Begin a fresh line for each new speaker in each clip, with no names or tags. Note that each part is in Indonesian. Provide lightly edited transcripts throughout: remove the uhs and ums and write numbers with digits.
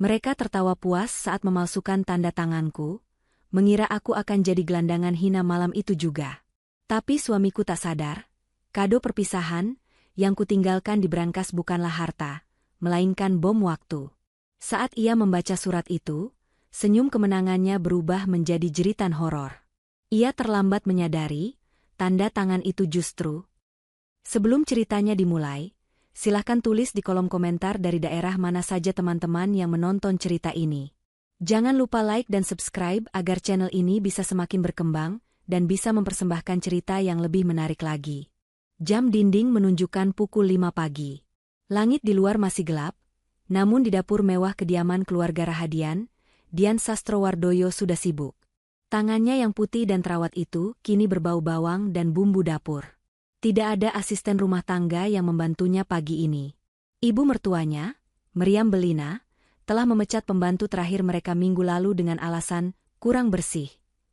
Mereka tertawa puas saat memalsukan tanda tanganku, mengira aku akan jadi gelandangan hina malam itu juga. Tapi suamiku tak sadar, kado perpisahan yang kutinggalkan di brankas bukanlah harta, melainkan bom waktu. Saat ia membaca surat itu, senyum kemenangannya berubah menjadi jeritan horor. Ia terlambat menyadari, tanda tangan itu justru. Sebelum ceritanya dimulai, silahkan tulis di kolom komentar dari daerah mana saja teman-teman yang menonton cerita ini. Jangan lupa like dan subscribe agar channel ini bisa semakin berkembang dan bisa mempersembahkan cerita yang lebih menarik lagi. Jam dinding menunjukkan pukul 5 pagi. Langit di luar masih gelap, namun di dapur mewah kediaman keluarga Rahadian, Dian Sastrowardoyo sudah sibuk. Tangannya yang putih dan terawat itu kini berbau bawang dan bumbu dapur. Tidak ada asisten rumah tangga yang membantunya pagi ini. Ibu mertuanya, Meriam Belina, telah memecat pembantu terakhir mereka minggu lalu dengan alasan kurang bersih.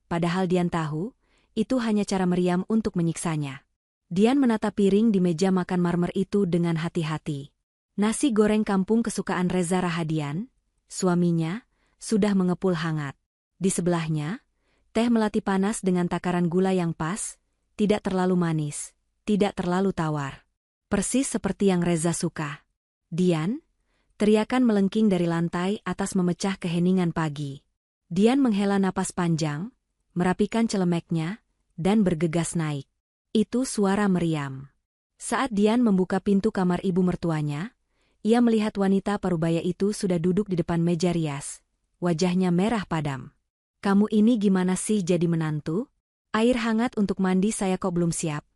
Padahal Dian tahu, itu hanya cara Meriam untuk menyiksanya. Dian menata piring di meja makan marmer itu dengan hati-hati. Nasi goreng kampung kesukaan Reza Rahadian, suaminya, sudah mengepul hangat. Di sebelahnya, teh melati panas dengan takaran gula yang pas, tidak terlalu manis. Tidak terlalu tawar. Persis seperti yang Reza suka. Dian, teriakan melengking dari lantai atas memecah keheningan pagi. Dian menghela napas panjang, merapikan celemeknya, dan bergegas naik. Itu suara Meriam. Saat Dian membuka pintu kamar ibu mertuanya, ia melihat wanita parubaya itu sudah duduk di depan meja rias. Wajahnya merah padam. "Kamu ini gimana sih jadi menantu? Air hangat untuk mandi saya kok belum siap."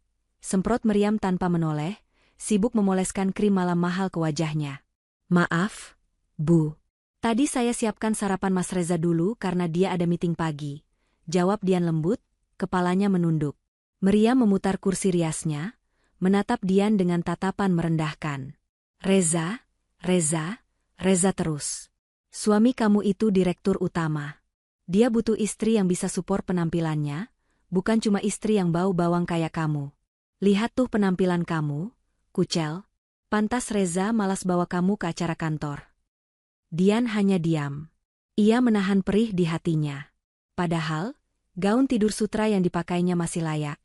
Semprot Meriam tanpa menoleh, sibuk memoleskan krim malam mahal ke wajahnya. "Maaf, Bu. Tadi saya siapkan sarapan Mas Reza dulu karena dia ada meeting pagi," jawab Dian lembut, kepalanya menunduk. Meriam memutar kursi riasnya, menatap Dian dengan tatapan merendahkan. "Reza, Reza, Reza terus. Suami kamu itu direktur utama. Dia butuh istri yang bisa support penampilannya, bukan cuma istri yang bau bawang kayak kamu. Lihat tuh penampilan kamu, kucel. Pantas Reza malas bawa kamu ke acara kantor." Dian hanya diam. Ia menahan perih di hatinya. Padahal, gaun tidur sutra yang dipakainya masih layak,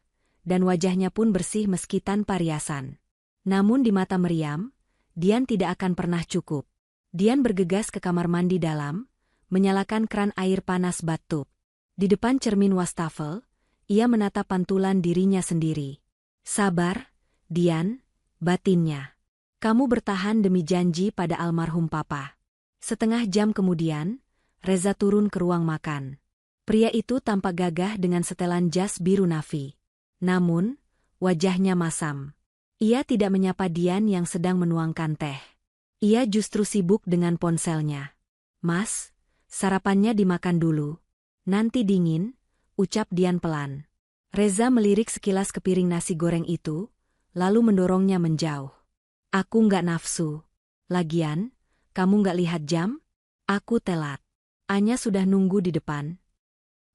dan wajahnya pun bersih meski tanpa riasan. Namun di mata Meriam, Dian tidak akan pernah cukup. Dian bergegas ke kamar mandi dalam, menyalakan keran air panas bathtub. Di depan cermin wastafel, ia menatap pantulan dirinya sendiri. "Sabar, Dian," batinnya. "Kamu bertahan demi janji pada almarhum Papa." Setengah jam kemudian, Reza turun ke ruang makan. Pria itu tampak gagah dengan setelan jas biru navy. Namun, wajahnya masam. Ia tidak menyapa Dian yang sedang menuangkan teh. Ia justru sibuk dengan ponselnya. "Mas, sarapannya dimakan dulu. Nanti dingin," ucap Dian pelan. Reza melirik sekilas ke piring nasi goreng itu, lalu mendorongnya menjauh. "Aku nggak nafsu. Lagian, kamu nggak lihat jam? Aku telat. Anya sudah nunggu di depan."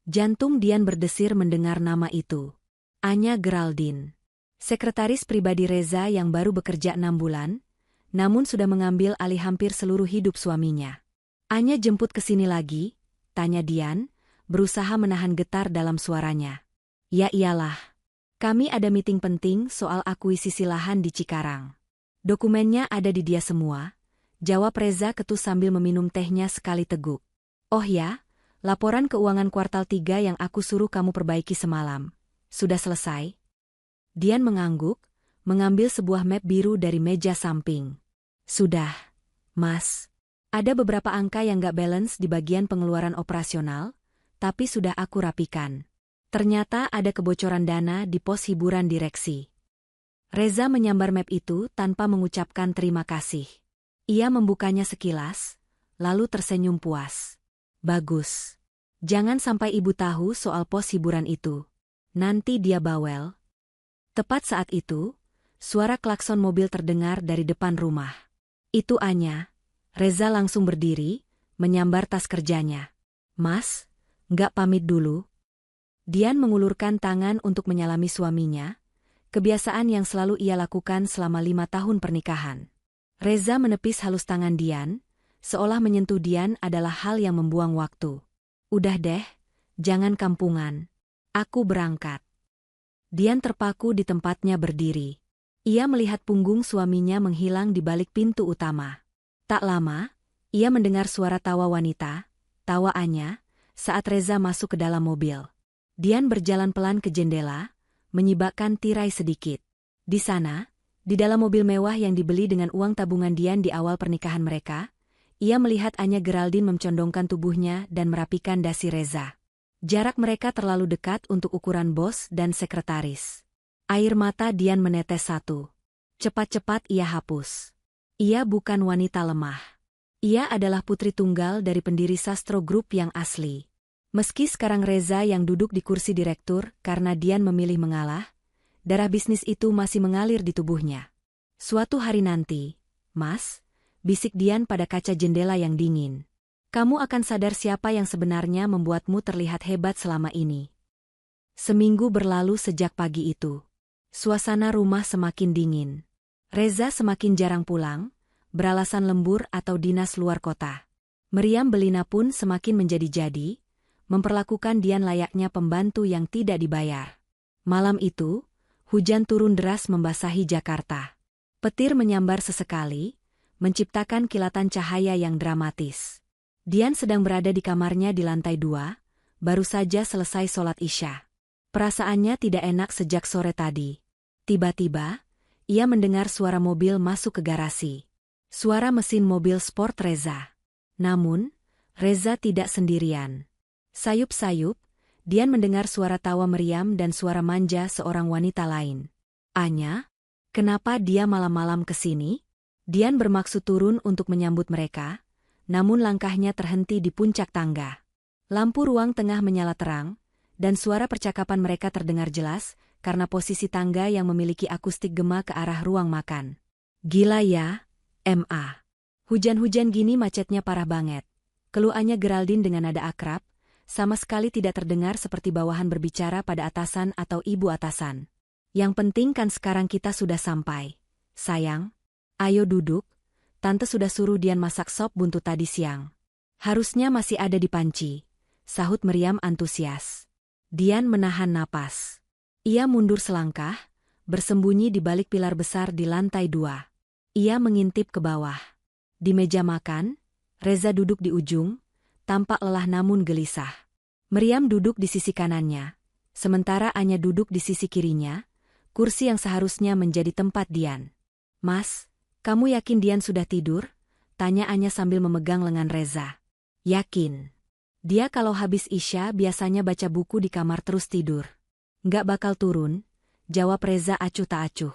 Jantung Dian berdesir mendengar nama itu. Anya Geraldine. Sekretaris pribadi Reza yang baru bekerja 6 bulan, namun sudah mengambil alih hampir seluruh hidup suaminya. "Anya jemput ke sini lagi?" tanya Dian, berusaha menahan getar dalam suaranya. "Ya iyalah. Kami ada meeting penting soal akuisisi lahan di Cikarang. Dokumennya ada di dia semua," jawab Reza ketus sambil meminum tehnya sekali teguk. "Oh ya, laporan keuangan kuartal 3 yang aku suruh kamu perbaiki semalam. Sudah selesai?" Dian mengangguk, mengambil sebuah map biru dari meja samping. "Sudah, Mas. Ada beberapa angka yang nggak balance di bagian pengeluaran operasional, tapi sudah aku rapikan. Ternyata ada kebocoran dana di pos hiburan direksi." Reza menyambar map itu tanpa mengucapkan terima kasih. Ia membukanya sekilas, lalu tersenyum puas. "Bagus. Jangan sampai ibu tahu soal pos hiburan itu. Nanti dia bawel." Tepat saat itu, suara klakson mobil terdengar dari depan rumah. "Itu Anya." Reza langsung berdiri, menyambar tas kerjanya. "Mas, nggak pamit dulu?" Dian mengulurkan tangan untuk menyalami suaminya, kebiasaan yang selalu ia lakukan selama 5 tahun pernikahan. Reza menepis halus tangan Dian, seolah menyentuh Dian adalah hal yang membuang waktu. Udah deh, jangan kampungan. Aku berangkat. Dian terpaku di tempatnya berdiri. Ia melihat punggung suaminya menghilang di balik pintu utama. Tak lama, ia mendengar suara tawa wanita, tawa Anya, saat Reza masuk ke dalam mobil. Dian berjalan pelan ke jendela, menyibakkan tirai sedikit. Di sana, di dalam mobil mewah yang dibeli dengan uang tabungan Dian di awal pernikahan mereka, ia melihat Anya Geraldine mencondongkan tubuhnya dan merapikan dasi Reza. Jarak mereka terlalu dekat untuk ukuran bos dan sekretaris. Air mata Dian menetes satu. Cepat-cepat ia hapus. Ia bukan wanita lemah. Ia adalah putri tunggal dari pendiri Sastro Group yang asli. Meski sekarang Reza yang duduk di kursi direktur karena Dian memilih mengalah, darah bisnis itu masih mengalir di tubuhnya. Suatu hari nanti, Mas, bisik Dian pada kaca jendela yang dingin. Kamu akan sadar siapa yang sebenarnya membuatmu terlihat hebat selama ini. Seminggu berlalu sejak pagi itu. Suasana rumah semakin dingin. Reza semakin jarang pulang, beralasan lembur atau dinas luar kota. Meriam Belina pun semakin menjadi-jadi, memperlakukan Dian layaknya pembantu yang tidak dibayar. Malam itu, hujan turun deras membasahi Jakarta. Petir menyambar sesekali, menciptakan kilatan cahaya yang dramatis. Dian sedang berada di kamarnya di lantai 2, baru saja selesai sholat Isya. Perasaannya tidak enak sejak sore tadi. Tiba-tiba, ia mendengar suara mobil masuk ke garasi. Suara mesin mobil sport Reza. Namun, Reza tidak sendirian. Sayup-sayup, Dian mendengar suara tawa meriam dan suara manja seorang wanita lain. Anya, kenapa dia malam-malam ke sini? Dian bermaksud turun untuk menyambut mereka, namun langkahnya terhenti di puncak tangga. Lampu ruang tengah menyala terang, dan suara percakapan mereka terdengar jelas karena posisi tangga yang memiliki akustik gema ke arah ruang makan. Gila ya, M.A. Hujan-hujan gini macetnya parah banget. Keluh Anya Geraldine dengan nada akrab, sama sekali tidak terdengar seperti bawahan berbicara pada atasan atau ibu atasan. Yang penting kan sekarang kita sudah sampai. Sayang, ayo duduk, tante sudah suruh Dian masak sop buntut tadi siang. Harusnya masih ada di panci, sahut Meriam antusias. Dian menahan napas. Ia mundur selangkah, bersembunyi di balik pilar besar di lantai 2. Ia mengintip ke bawah. Di meja makan, Reza duduk di ujung, tampak lelah namun gelisah. Meriam duduk di sisi kanannya, sementara Anya duduk di sisi kirinya, kursi yang seharusnya menjadi tempat Dian. Mas, kamu yakin Dian sudah tidur? Tanya Anya sambil memegang lengan Reza. Yakin. Dia kalau habis Isya biasanya baca buku di kamar terus tidur. Nggak bakal turun, jawab Reza acuh tak acuh.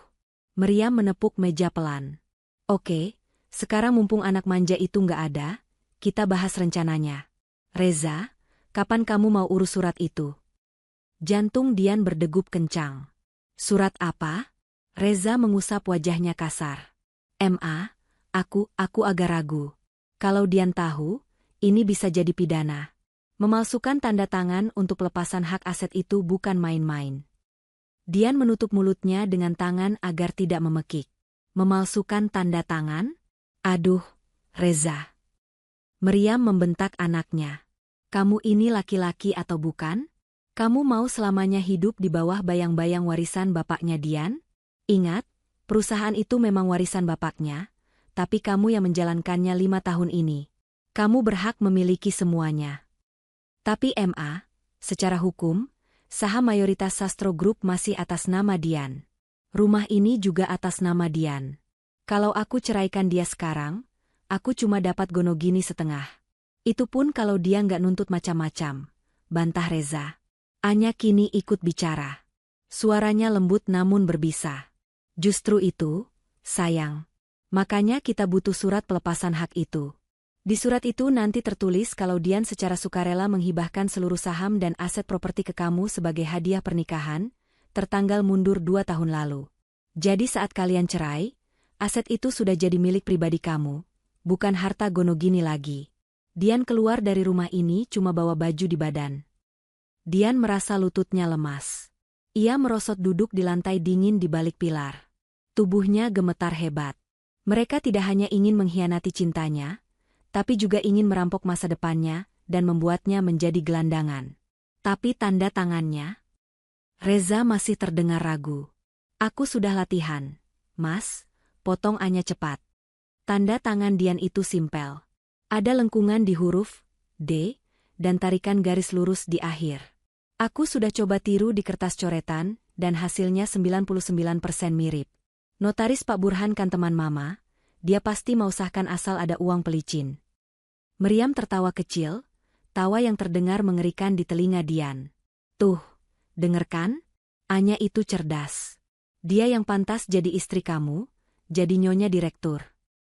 Meriam menepuk meja pelan. Oke, sekarang mumpung anak manja itu nggak ada, kita bahas rencananya. Reza, kapan kamu mau urus surat itu? Jantung Dian berdegup kencang. Surat apa? Reza mengusap wajahnya kasar. M.A., aku agak ragu. Kalau Dian tahu, ini bisa jadi pidana. Memalsukan tanda tangan untuk pelepasan hak aset itu bukan main-main. Dian menutup mulutnya dengan tangan agar tidak memekik. Memalsukan tanda tangan? Aduh, Reza. Meriam membentak anaknya. Kamu ini laki-laki atau bukan? Kamu mau selamanya hidup di bawah bayang-bayang warisan bapaknya Dian? Ingat, perusahaan itu memang warisan bapaknya, tapi kamu yang menjalankannya 5 tahun ini. Kamu berhak memiliki semuanya. Tapi M.A., secara hukum, saham mayoritas Sastro Group masih atas nama Dian. Rumah ini juga atas nama Dian. Kalau aku ceraikan dia sekarang, aku cuma dapat gonogini setengah. Itu pun kalau dia nggak nuntut macam-macam, bantah Reza. Anya kini ikut bicara. Suaranya lembut namun berbisa. Justru itu, sayang. Makanya kita butuh surat pelepasan hak itu. Di surat itu nanti tertulis kalau Dian secara sukarela menghibahkan seluruh saham dan aset properti ke kamu sebagai hadiah pernikahan, tertanggal mundur 2 tahun lalu. Jadi saat kalian cerai, aset itu sudah jadi milik pribadi kamu, bukan harta gonogini lagi. Dian keluar dari rumah ini cuma bawa baju di badan. Dian merasa lututnya lemas. Ia merosot duduk di lantai dingin di balik pilar. Tubuhnya gemetar hebat. Mereka tidak hanya ingin mengkhianati cintanya, tapi juga ingin merampok masa depannya dan membuatnya menjadi gelandangan. Tapi tanda tangannya? Reza masih terdengar ragu. Aku sudah latihan, Mas, potong Anya cepat. Tanda tangan Dian itu simpel. Ada lengkungan di huruf D dan tarikan garis lurus di akhir. Aku sudah coba tiru di kertas coretan dan hasilnya 99% mirip. Notaris Pak Burhan kan teman Mama, dia pasti mau sahkan asal ada uang pelicin. Meriam tertawa kecil, tawa yang terdengar mengerikan di telinga Dian. Tuh, denger kan? Anya itu cerdas. Dia yang pantas jadi istri kamu, jadi nyonya direktur.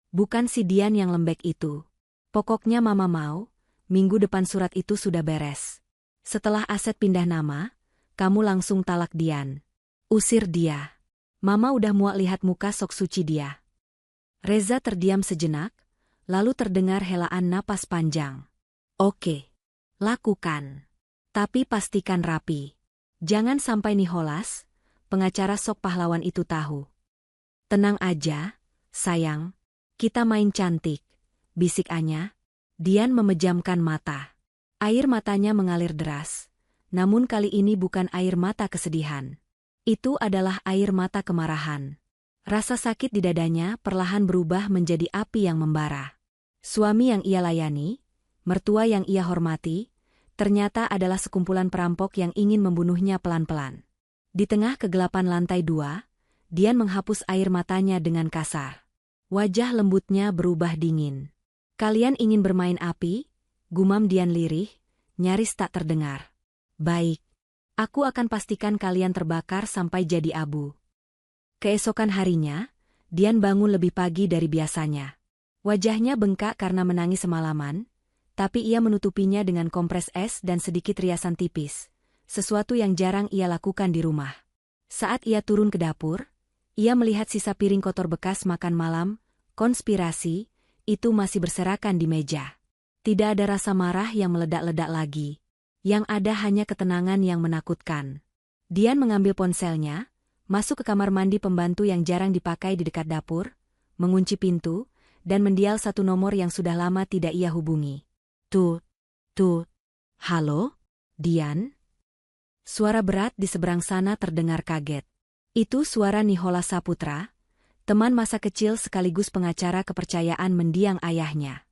Bukan si Dian yang lembek itu. Pokoknya Mama mau, minggu depan surat itu sudah beres. Setelah Aset pindah nama, kamu langsung talak Dian. Usir dia. Mama udah muak lihat muka sok suci dia. Reza terdiam sejenak, lalu terdengar helaan napas panjang. Oke, lakukan. Tapi pastikan rapi. Jangan sampai Nicholas, pengacara sok pahlawan itu tahu. Tenang aja, sayang. Kita main cantik, bisik Anya. Dian memejamkan mata. Air matanya mengalir deras, namun kali ini bukan air mata kesedihan. Itu adalah air mata kemarahan. Rasa sakit di dadanya perlahan berubah menjadi api yang membara. Suami yang ia layani, mertua yang ia hormati, ternyata adalah sekumpulan perampok yang ingin membunuhnya pelan-pelan. Di tengah kegelapan lantai 2, Dian menghapus air matanya dengan kasar. Wajah lembutnya berubah dingin. Kalian ingin bermain api? Gumam Dian lirih, nyaris tak terdengar. Baik. Aku akan pastikan kalian terbakar sampai jadi abu. Keesokan harinya, Dian bangun lebih pagi dari biasanya. Wajahnya bengkak karena menangis semalaman, tapi ia menutupinya dengan kompres es dan sedikit riasan tipis, sesuatu yang jarang ia lakukan di rumah. Saat ia turun ke dapur, ia melihat sisa piring kotor bekas makan malam, konspirasi, itu masih berserakan di meja. Tidak ada rasa marah yang meledak-ledak lagi. Yang ada hanya ketenangan yang menakutkan. Dian mengambil ponselnya, masuk ke kamar mandi pembantu yang jarang dipakai di dekat dapur, mengunci pintu, dan mendial satu nomor yang sudah lama tidak ia hubungi. Tut. Halo? Dian? Suara berat di seberang sana terdengar kaget. Itu suara Nicholas Saputra, teman masa kecil sekaligus pengacara kepercayaan mendiang ayahnya.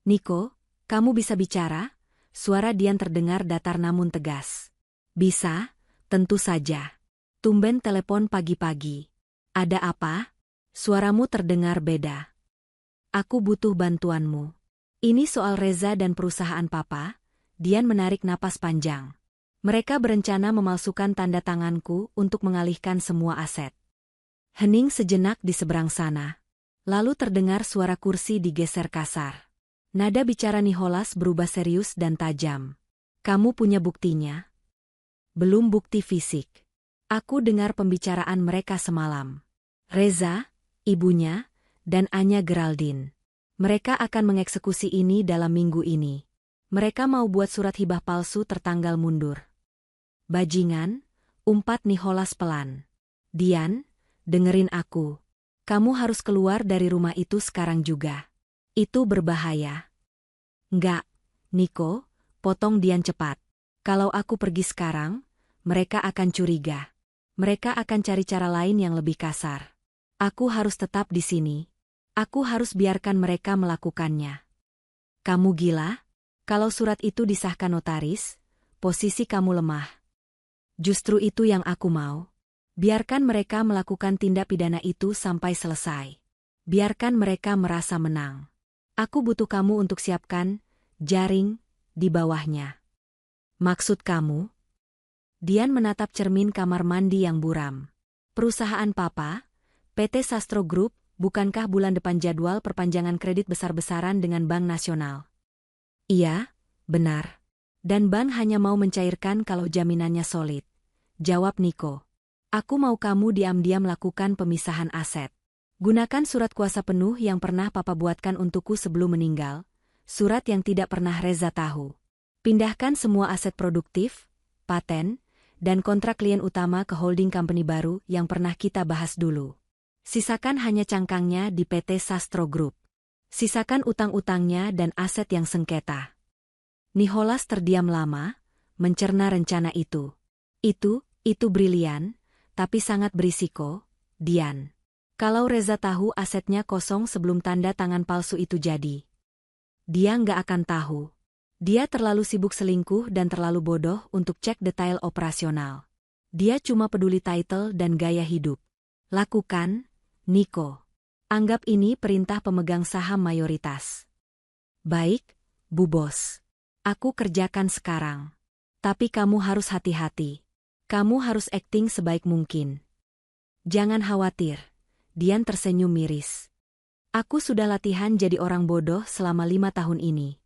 Niko, kamu bisa bicara? Suara Dian terdengar datar namun tegas. Bisa, tentu saja. Tumben telepon pagi-pagi. Ada apa? Suaramu terdengar beda. Aku butuh bantuanmu. Ini soal Reza dan perusahaan Papa. Dian menarik napas panjang. Mereka berencana memalsukan tanda tanganku untuk mengalihkan semua aset. Hening sejenak di seberang sana. Lalu terdengar suara kursi digeser kasar. Nada bicara Nicholas berubah serius dan tajam. Kamu punya buktinya? Belum bukti fisik. Aku dengar pembicaraan mereka semalam. Reza, ibunya, dan Anya Geraldine. Mereka akan mengeksekusi ini dalam minggu ini. Mereka mau buat surat hibah palsu tertanggal mundur. Bajingan, umpat Nicholas pelan. Dian, dengerin aku. Kamu harus keluar dari rumah itu sekarang juga. Itu berbahaya. Enggak, Niko, potong Dian cepat. Kalau aku pergi sekarang, mereka akan curiga. Mereka akan cari cara lain yang lebih kasar. Aku harus tetap di sini. Aku harus biarkan mereka melakukannya. Kamu gila? Kalau surat itu disahkan notaris, posisi kamu lemah. Justru itu yang aku mau. Biarkan mereka melakukan tindak pidana itu sampai selesai. Biarkan mereka merasa menang. Aku butuh kamu untuk siapkan jaring di bawahnya. Maksud kamu? Dian menatap cermin kamar mandi yang buram. Perusahaan Papa, PT Sastro Group, bukankah bulan depan jadwal perpanjangan kredit besar-besaran dengan Bank Nasional? Iya, benar. Dan bank hanya mau mencairkan kalau jaminannya solid. Jawab Niko. Aku mau kamu diam-diam lakukan pemisahan aset. Gunakan surat kuasa penuh yang pernah Papa buatkan untukku sebelum meninggal, surat yang tidak pernah Reza tahu. Pindahkan semua aset produktif, paten, dan kontrak klien utama ke holding company baru yang pernah kita bahas dulu. Sisakan hanya cangkangnya di PT Sastro Group. Sisakan utang-utangnya dan aset yang sengketa. Nicholas terdiam lama, mencerna rencana itu. Itu brilian, tapi sangat berisiko, Dian. Kalau Reza tahu asetnya kosong sebelum tanda tangan palsu itu jadi. Dia nggak akan tahu. Dia terlalu sibuk selingkuh dan terlalu bodoh untuk cek detail operasional. Dia cuma peduli title dan gaya hidup. Lakukan, Niko. Anggap ini perintah pemegang saham mayoritas. Baik, Bu Bos. Aku kerjakan sekarang. Tapi kamu harus hati-hati. Kamu harus akting sebaik mungkin. Jangan khawatir. Dian tersenyum miris. Aku sudah latihan jadi orang bodoh selama 5 tahun ini.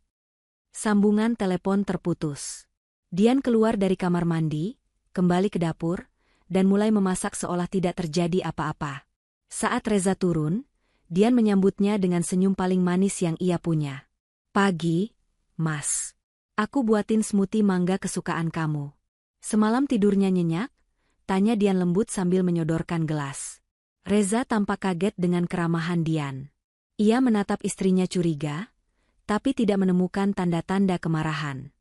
Sambungan telepon terputus. Dian keluar dari kamar mandi, kembali ke dapur, dan mulai memasak seolah tidak terjadi apa-apa. Saat Reza turun, Dian menyambutnya dengan senyum paling manis yang ia punya. Pagi, Mas. Aku buatin smoothie mangga kesukaan kamu. Semalam tidurnya nyenyak? Tanya Dian lembut sambil menyodorkan gelas. Reza tampak kaget dengan keramahan Dian. Ia menatap istrinya curiga, tapi tidak menemukan tanda-tanda kemarahan.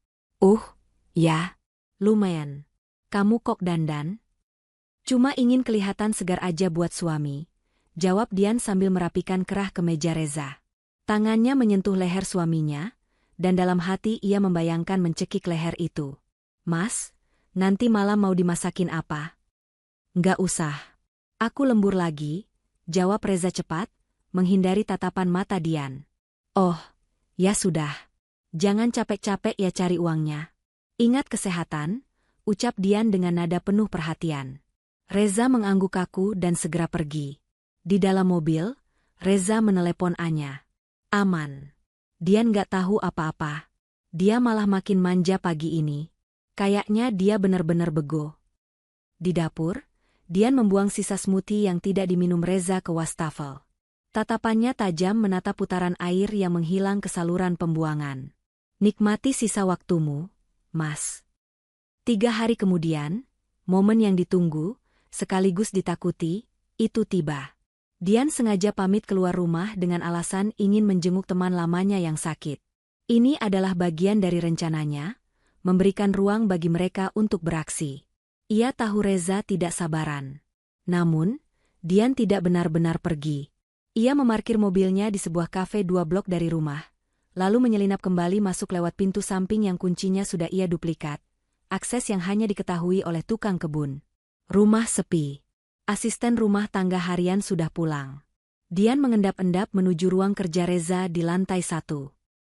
Ya. Lumayan. Kamu kok dandan? Cuma ingin kelihatan segar aja buat suami. Jawab Dian sambil merapikan kerah ke meja Reza. Tangannya menyentuh leher suaminya, dan dalam hati ia membayangkan mencekik leher itu. Mas, nanti malam mau dimasakin apa? Nggak usah. Aku lembur lagi, jawab Reza cepat, menghindari tatapan mata Dian. Oh, ya sudah. Jangan capek-capek ya cari uangnya. Ingat kesehatan, ucap Dian dengan nada penuh perhatian. Reza mengangguk kaku dan segera pergi. Di dalam mobil, Reza menelepon Anya. Aman. Dian nggak tahu apa-apa. Dia malah makin manja pagi ini. Kayaknya dia benar-benar bego. Di dapur, Dian membuang sisa smoothie yang tidak diminum Reza ke wastafel. Tatapannya tajam menatap putaran air yang menghilang ke saluran pembuangan. Nikmati sisa waktumu, Mas. 3 hari kemudian, momen yang ditunggu, sekaligus ditakuti, itu tiba. Dian sengaja pamit keluar rumah dengan alasan ingin menjenguk teman lamanya yang sakit. Ini adalah bagian dari rencananya, memberikan ruang bagi mereka untuk beraksi. Ia tahu Reza tidak sabaran. Namun, Dian tidak benar-benar pergi. Ia memarkir mobilnya di sebuah kafe 2 blok dari rumah, lalu menyelinap kembali masuk lewat pintu samping yang kuncinya sudah ia duplikat, akses yang hanya diketahui oleh tukang kebun. Rumah sepi. Asisten rumah tangga harian sudah pulang. Dian mengendap-endap menuju ruang kerja Reza di lantai 1.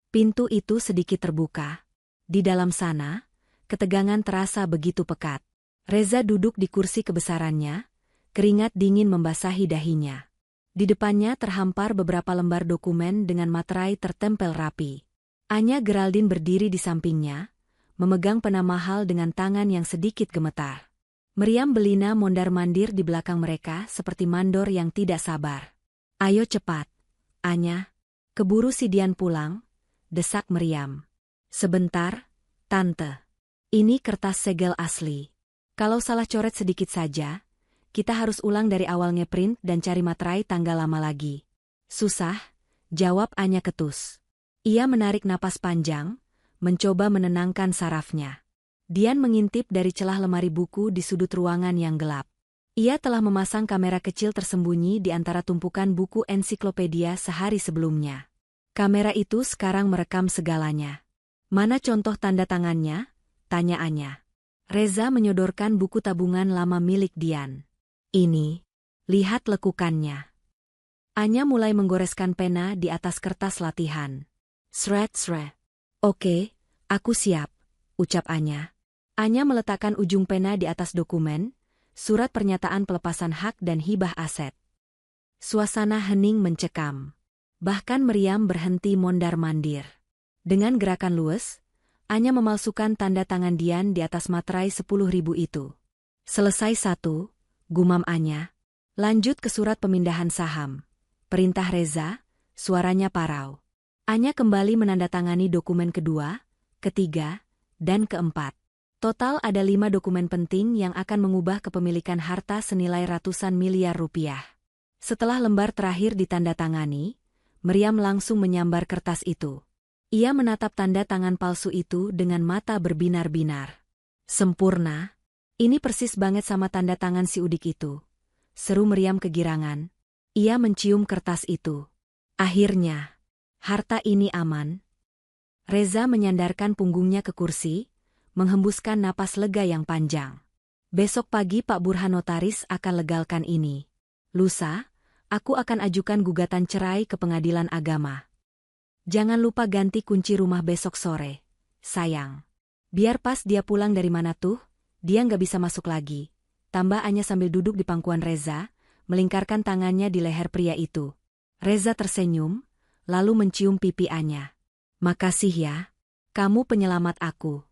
Pintu itu sedikit terbuka. Di dalam sana, ketegangan terasa begitu pekat. Reza duduk di kursi kebesarannya, keringat dingin membasahi dahinya. Di depannya terhampar beberapa lembar dokumen dengan materai tertempel rapi. Anya Geraldine berdiri di sampingnya, memegang pena mahal dengan tangan yang sedikit gemetar. Meriam Belina mondar-mandir di belakang mereka seperti mandor yang tidak sabar. Ayo cepat, Anya. Keburu si Dian pulang, desak Meriam. Sebentar, Tante. Ini kertas segel asli. Kalau salah coret sedikit saja, kita harus ulang dari awal ngeprint dan cari materai tanggal lama lagi. Susah, jawab Anya ketus. Ia menarik napas panjang, mencoba menenangkan sarafnya. Dian mengintip dari celah lemari buku di sudut ruangan yang gelap. Ia telah memasang kamera kecil tersembunyi di antara tumpukan buku ensiklopedia sehari sebelumnya. Kamera itu sekarang merekam segalanya. Mana contoh tanda tangannya? Tanya Anya. Reza menyodorkan buku tabungan lama milik Dian. Ini, lihat lekukannya. Anya mulai menggoreskan pena di atas kertas latihan. Sret. Oke, aku siap, ucap Anya. Anya meletakkan ujung pena di atas dokumen, surat pernyataan pelepasan hak dan hibah aset. Suasana hening mencekam. Bahkan Meriam berhenti mondar-mandir. Dengan gerakan luwes, Anya memalsukan tanda tangan Dian di atas materai 10.000 itu. Selesai 1, gumam Anya. Lanjut ke surat pemindahan saham. Perintah Reza, suaranya parau. Anya kembali menandatangani dokumen kedua, ketiga, dan keempat. Total ada 5 dokumen penting yang akan mengubah kepemilikan harta senilai ratusan miliar rupiah. Setelah lembar terakhir ditandatangani, Meriam langsung menyambar kertas itu. Ia menatap tanda tangan palsu itu dengan mata berbinar-binar. Sempurna. Ini persis banget sama tanda tangan si udik itu. Seru Meriam kegirangan. Ia mencium kertas itu. Akhirnya, harta ini aman. Reza menyandarkan punggungnya ke kursi, menghembuskan napas lega yang panjang. Besok pagi Pak Burhan notaris akan legalkan ini. Lusa, aku akan ajukan gugatan cerai ke pengadilan agama. Jangan lupa ganti kunci rumah besok sore, sayang. Biar pas dia pulang dari mana tuh, dia nggak bisa masuk lagi. Tambah Anya sambil duduk di pangkuan Reza, melingkarkan tangannya di leher pria itu. Reza tersenyum, lalu mencium pipi Anya. Makasih ya, kamu penyelamat aku.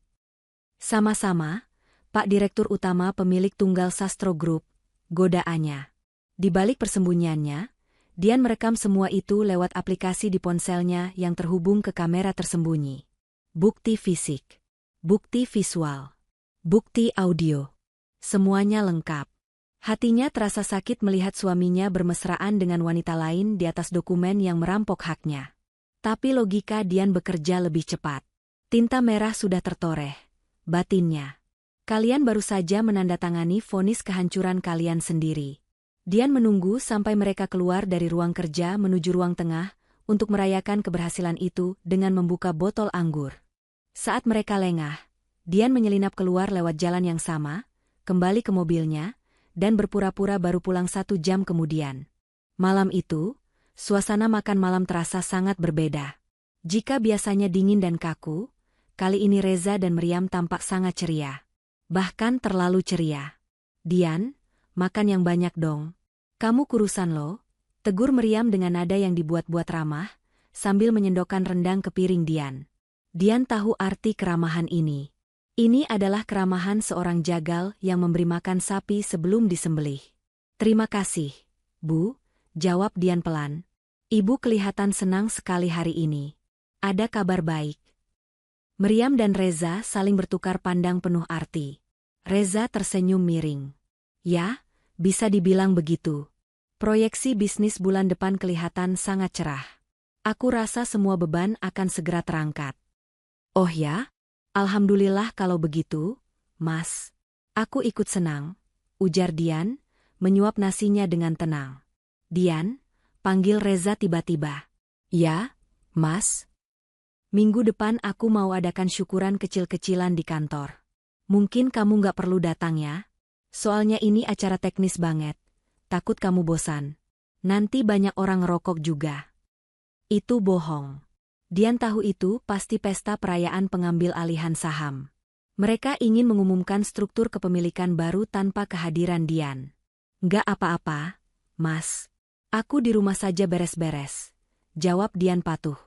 Sama-sama, Pak Direktur Utama pemilik Tunggal Sastro Group, goda Anya. Di balik persembunyiannya, Dian merekam semua itu lewat aplikasi di ponselnya yang terhubung ke kamera tersembunyi. Bukti fisik, bukti visual, bukti audio. Semuanya lengkap. Hatinya terasa sakit melihat suaminya bermesraan dengan wanita lain di atas dokumen yang merampok haknya. Tapi logika Dian bekerja lebih cepat. Tinta merah sudah tertoreh. Batinnya. Kalian baru saja menandatangani vonis kehancuran kalian sendiri. Dian menunggu sampai mereka keluar dari ruang kerja menuju ruang tengah untuk merayakan keberhasilan itu dengan membuka botol anggur. Saat mereka lengah, Dian menyelinap keluar lewat jalan yang sama, kembali ke mobilnya, dan berpura-pura baru pulang 1 jam kemudian. Malam itu, suasana makan malam terasa sangat berbeda. Jika biasanya dingin dan kaku, kali ini Reza dan Meriam tampak sangat ceria. Bahkan terlalu ceria. Dian, makan yang banyak dong. Kamu kurusan lo, tegur Meriam dengan nada yang dibuat-buat ramah, sambil menyendokkan rendang ke piring Dian. Dian tahu arti keramahan ini. Ini adalah keramahan seorang jagal yang memberi makan sapi sebelum disembelih. Terima kasih, Bu, jawab Dian pelan. Ibu kelihatan senang sekali hari ini. Ada kabar baik. Meriam dan Reza saling bertukar pandang penuh arti. Reza tersenyum miring. Ya, bisa dibilang begitu. Proyeksi bisnis bulan depan kelihatan sangat cerah. Aku rasa semua beban akan segera terangkat. Oh ya? Alhamdulillah kalau begitu, Mas. Aku ikut senang, ujar Dian, menyuap nasinya dengan tenang. Dian, panggil Reza tiba-tiba. Ya, Mas. Minggu depan aku mau adakan syukuran kecil-kecilan di kantor. Mungkin kamu nggak perlu datang ya? Soalnya ini acara teknis banget. Takut kamu bosan. Nanti banyak orang ngerokok juga. Itu bohong. Dian tahu itu pasti pesta perayaan pengambil alihan saham. Mereka ingin mengumumkan struktur kepemilikan baru tanpa kehadiran Dian. Nggak apa-apa, Mas. Aku di rumah saja beres-beres. Jawab Dian patuh.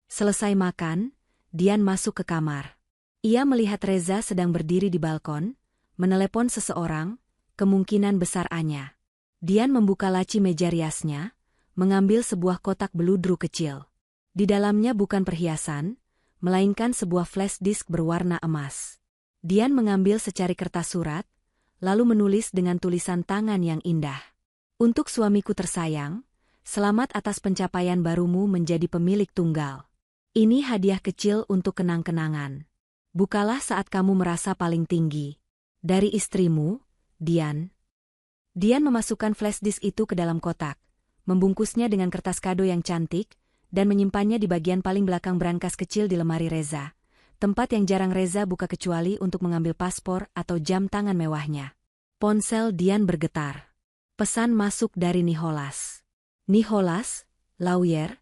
Selesai makan, Dian masuk ke kamar. Ia melihat Reza sedang berdiri di balkon, menelepon seseorang, kemungkinan besar Anya. Dian membuka laci meja riasnya, mengambil sebuah kotak beludru kecil. Di dalamnya bukan perhiasan, melainkan sebuah flash disk berwarna emas. Dian mengambil secari kertas surat, lalu menulis dengan tulisan tangan yang indah. Untuk suamiku tersayang, selamat atas pencapaian barumu menjadi pemilik tunggal. Ini hadiah kecil untuk kenang-kenangan. Bukalah saat kamu merasa paling tinggi. Dari istrimu, Dian. Dian memasukkan flash disk itu ke dalam kotak, membungkusnya dengan kertas kado yang cantik, dan menyimpannya di bagian paling belakang brankas kecil di lemari Reza, tempat yang jarang Reza buka kecuali untuk mengambil paspor atau jam tangan mewahnya. Ponsel Dian bergetar. Pesan masuk dari Nicholas. Nicholas, lawyer,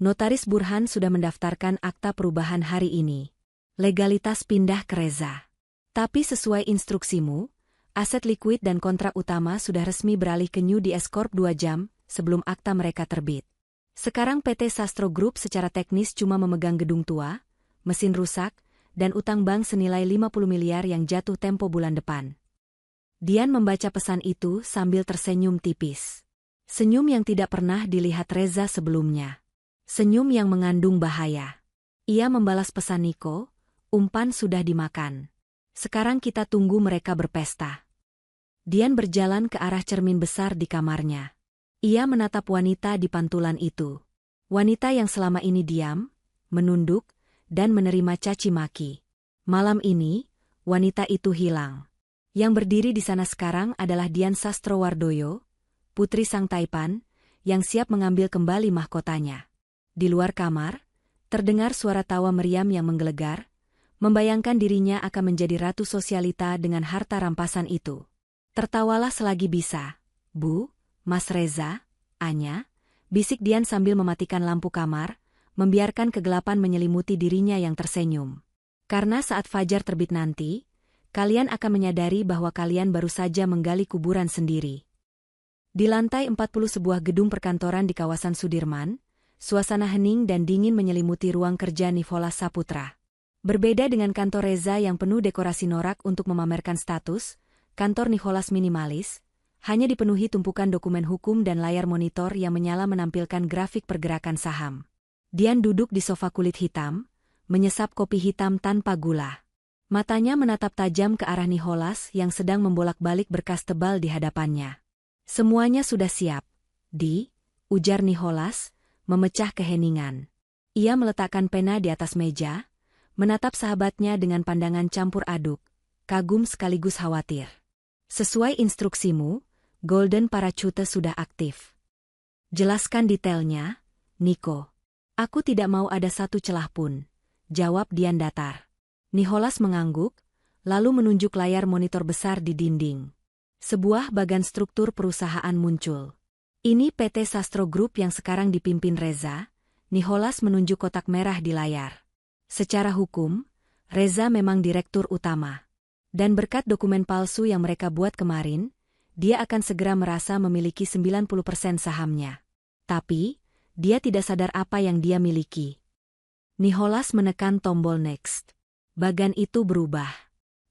notaris Burhan sudah mendaftarkan akta perubahan hari ini. Legalitas pindah ke Reza. Tapi sesuai instruksimu, aset likuid dan kontrak utama sudah resmi beralih ke New DS Corp 2 jam sebelum akta mereka terbit. Sekarang PT Sastro Group secara teknis cuma memegang gedung tua, mesin rusak, dan utang bank senilai 50 miliar yang jatuh tempo bulan depan. Dian membaca pesan itu sambil tersenyum tipis. Senyum yang tidak pernah dilihat Reza sebelumnya. Senyum yang mengandung bahaya. Ia membalas pesan Niko, umpan sudah dimakan. Sekarang kita tunggu mereka berpesta. Dian berjalan ke arah cermin besar di kamarnya. Ia menatap wanita di pantulan itu. Wanita yang selama ini diam, menunduk, dan menerima caci maki. Malam ini, wanita itu hilang. Yang berdiri di sana sekarang adalah Dian Sastrowardoyo, putri Sang Taipan, yang siap mengambil kembali mahkotanya. Di luar kamar, terdengar suara tawa meriam yang menggelegar, membayangkan dirinya akan menjadi ratu sosialita dengan harta rampasan itu. Tertawalah selagi bisa, Bu, Mas Reza, Anya, bisik Dian sambil mematikan lampu kamar, membiarkan kegelapan menyelimuti dirinya yang tersenyum. Karena saat fajar terbit nanti, kalian akan menyadari bahwa kalian baru saja menggali kuburan sendiri. Di lantai 40 sebuah gedung perkantoran di kawasan Sudirman, suasana hening dan dingin menyelimuti ruang kerja Nicholas Saputra. Berbeda dengan kantor Reza yang penuh dekorasi norak untuk memamerkan status, kantor Nicholas minimalis, hanya dipenuhi tumpukan dokumen hukum dan layar monitor yang menyala menampilkan grafik pergerakan saham. Dian duduk di sofa kulit hitam, menyesap kopi hitam tanpa gula. Matanya menatap tajam ke arah Nicholas yang sedang membolak-balik berkas tebal di hadapannya. Semuanya sudah siap, ujar Nicholas, memecah keheningan. Ia meletakkan pena di atas meja, menatap sahabatnya dengan pandangan campur aduk, kagum sekaligus khawatir. Sesuai instruksimu, Golden Parachute sudah aktif. Jelaskan detailnya, Niko. Aku tidak mau ada satu celah pun, jawab Dian datar. Nicholas mengangguk, lalu menunjuk layar monitor besar di dinding. Sebuah bagan struktur perusahaan muncul. Ini PT Sastro Group yang sekarang dipimpin Reza. Nicholas menunjuk kotak merah di layar. Secara hukum, Reza memang direktur utama. Dan berkat dokumen palsu yang mereka buat kemarin, dia akan segera merasa memiliki 90% sahamnya. Tapi, dia tidak sadar apa yang dia miliki. Nicholas menekan tombol next. Bagan itu berubah.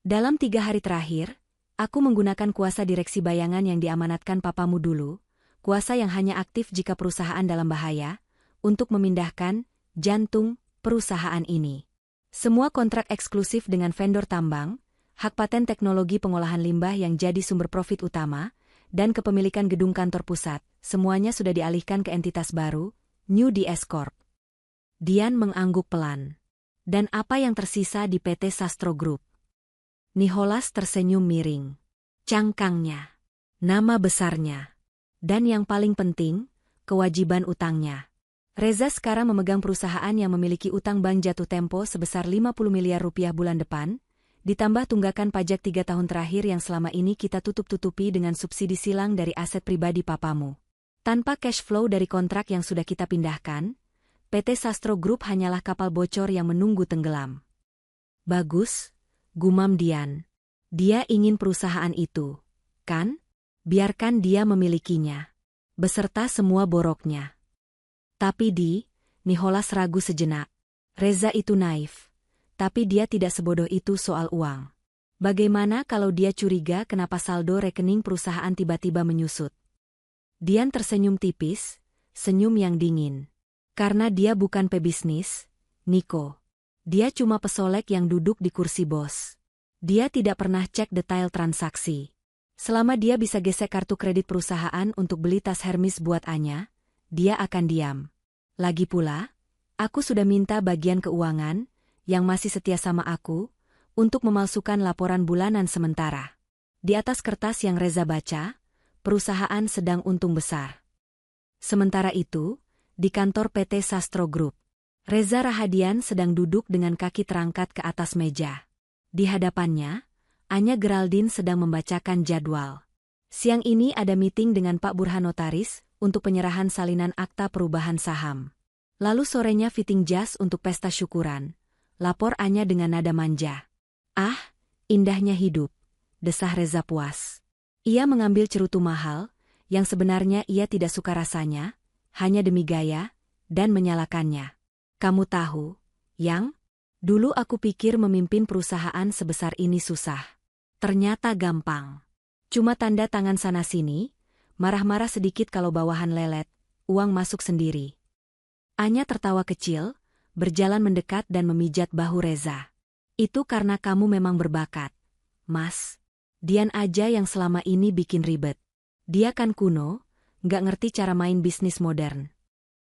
Dalam 3 hari terakhir, aku menggunakan kuasa direksi bayangan yang diamanatkan papamu dulu, kuasa yang hanya aktif jika perusahaan dalam bahaya, untuk memindahkan jantung perusahaan ini. Semua kontrak eksklusif dengan vendor tambang, hak paten teknologi pengolahan limbah yang jadi sumber profit utama, dan kepemilikan gedung kantor pusat, semuanya sudah dialihkan ke entitas baru, New DS Corp. Dian mengangguk pelan. Dan apa yang tersisa di PT Sastro Group? Nicholas tersenyum miring. Cangkangnya, nama besarnya, dan yang paling penting, kewajiban utangnya. Reza sekarang memegang perusahaan yang memiliki utang bank jatuh tempo sebesar 50 miliar rupiah bulan depan, ditambah tunggakan pajak 3 tahun terakhir yang selama ini kita tutup-tutupi dengan subsidi silang dari aset pribadi papamu. Tanpa cash flow dari kontrak yang sudah kita pindahkan, PT Sastro Group hanyalah kapal bocor yang menunggu tenggelam. Bagus, gumam Dian. Dia ingin perusahaan itu, kan? Biarkan dia memilikinya. Beserta semua boroknya. Tapi Nicholas ragu sejenak. Reza itu naif. Tapi dia tidak sebodoh itu soal uang. Bagaimana kalau dia curiga kenapa saldo rekening perusahaan tiba-tiba menyusut? Dian tersenyum tipis, senyum yang dingin. Karena dia bukan pebisnis, Niko. Dia cuma pesolek yang duduk di kursi bos. Dia tidak pernah cek detail transaksi. Selama dia bisa gesek kartu kredit perusahaan untuk beli tas Hermes buat Anya, dia akan diam. Lagi pula, aku sudah minta bagian keuangan, yang masih setia sama aku, untuk memalsukan laporan bulanan sementara. Di atas kertas yang Reza baca, perusahaan sedang untung besar. Sementara itu, di kantor PT Sastro Group, Reza Rahadian sedang duduk dengan kaki terangkat ke atas meja. Di hadapannya, Anya Geraldine sedang membacakan jadwal. Siang ini ada meeting dengan Pak Burhan Notaris untuk penyerahan salinan akta perubahan saham. Lalu sorenya fitting jas untuk pesta syukuran. Lapor Anya dengan nada manja. Ah, indahnya hidup, desah Reza puas. Ia mengambil cerutu mahal, yang sebenarnya ia tidak suka rasanya, hanya demi gaya, dan menyalakannya. Kamu tahu, Yang? Dulu aku pikir memimpin perusahaan sebesar ini susah. Ternyata gampang. Cuma tanda tangan sana-sini, marah-marah sedikit kalau bawahan lelet, uang masuk sendiri. Anya tertawa kecil, berjalan mendekat dan memijat bahu Reza. Itu karena kamu memang berbakat, Mas. Dian aja yang selama ini bikin ribet. Dia kan kuno, nggak ngerti cara main bisnis modern.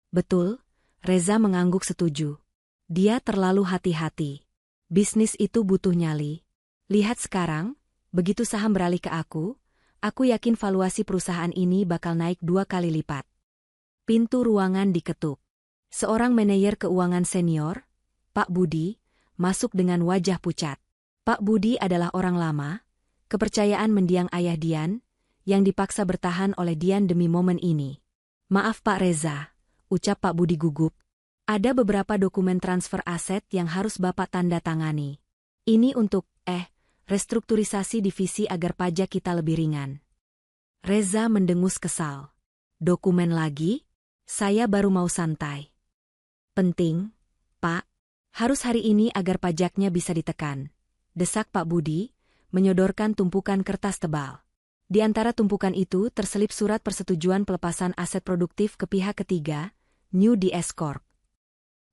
Betul, Reza mengangguk setuju. Dia terlalu hati-hati. Bisnis itu butuh nyali. Lihat sekarang, begitu saham beralih ke aku yakin valuasi perusahaan ini bakal naik 2 kali lipat. Pintu ruangan diketuk. Seorang manajer keuangan senior, Pak Budi, masuk dengan wajah pucat. Pak Budi adalah orang lama, kepercayaan mendiang ayah Dian, yang dipaksa bertahan oleh Dian demi momen ini. Maaf Pak Reza, ucap Pak Budi gugup. Ada beberapa dokumen transfer aset yang harus Bapak tanda tangani. Ini untuk, restrukturisasi divisi agar pajak kita lebih ringan. Reza mendengus kesal. Dokumen lagi? Saya baru mau santai. Penting, Pak. Harus hari ini agar pajaknya bisa ditekan. Desak Pak Budi, menyodorkan tumpukan kertas tebal. Di antara tumpukan itu terselip surat persetujuan pelepasan aset produktif ke pihak ketiga, New DS Corp.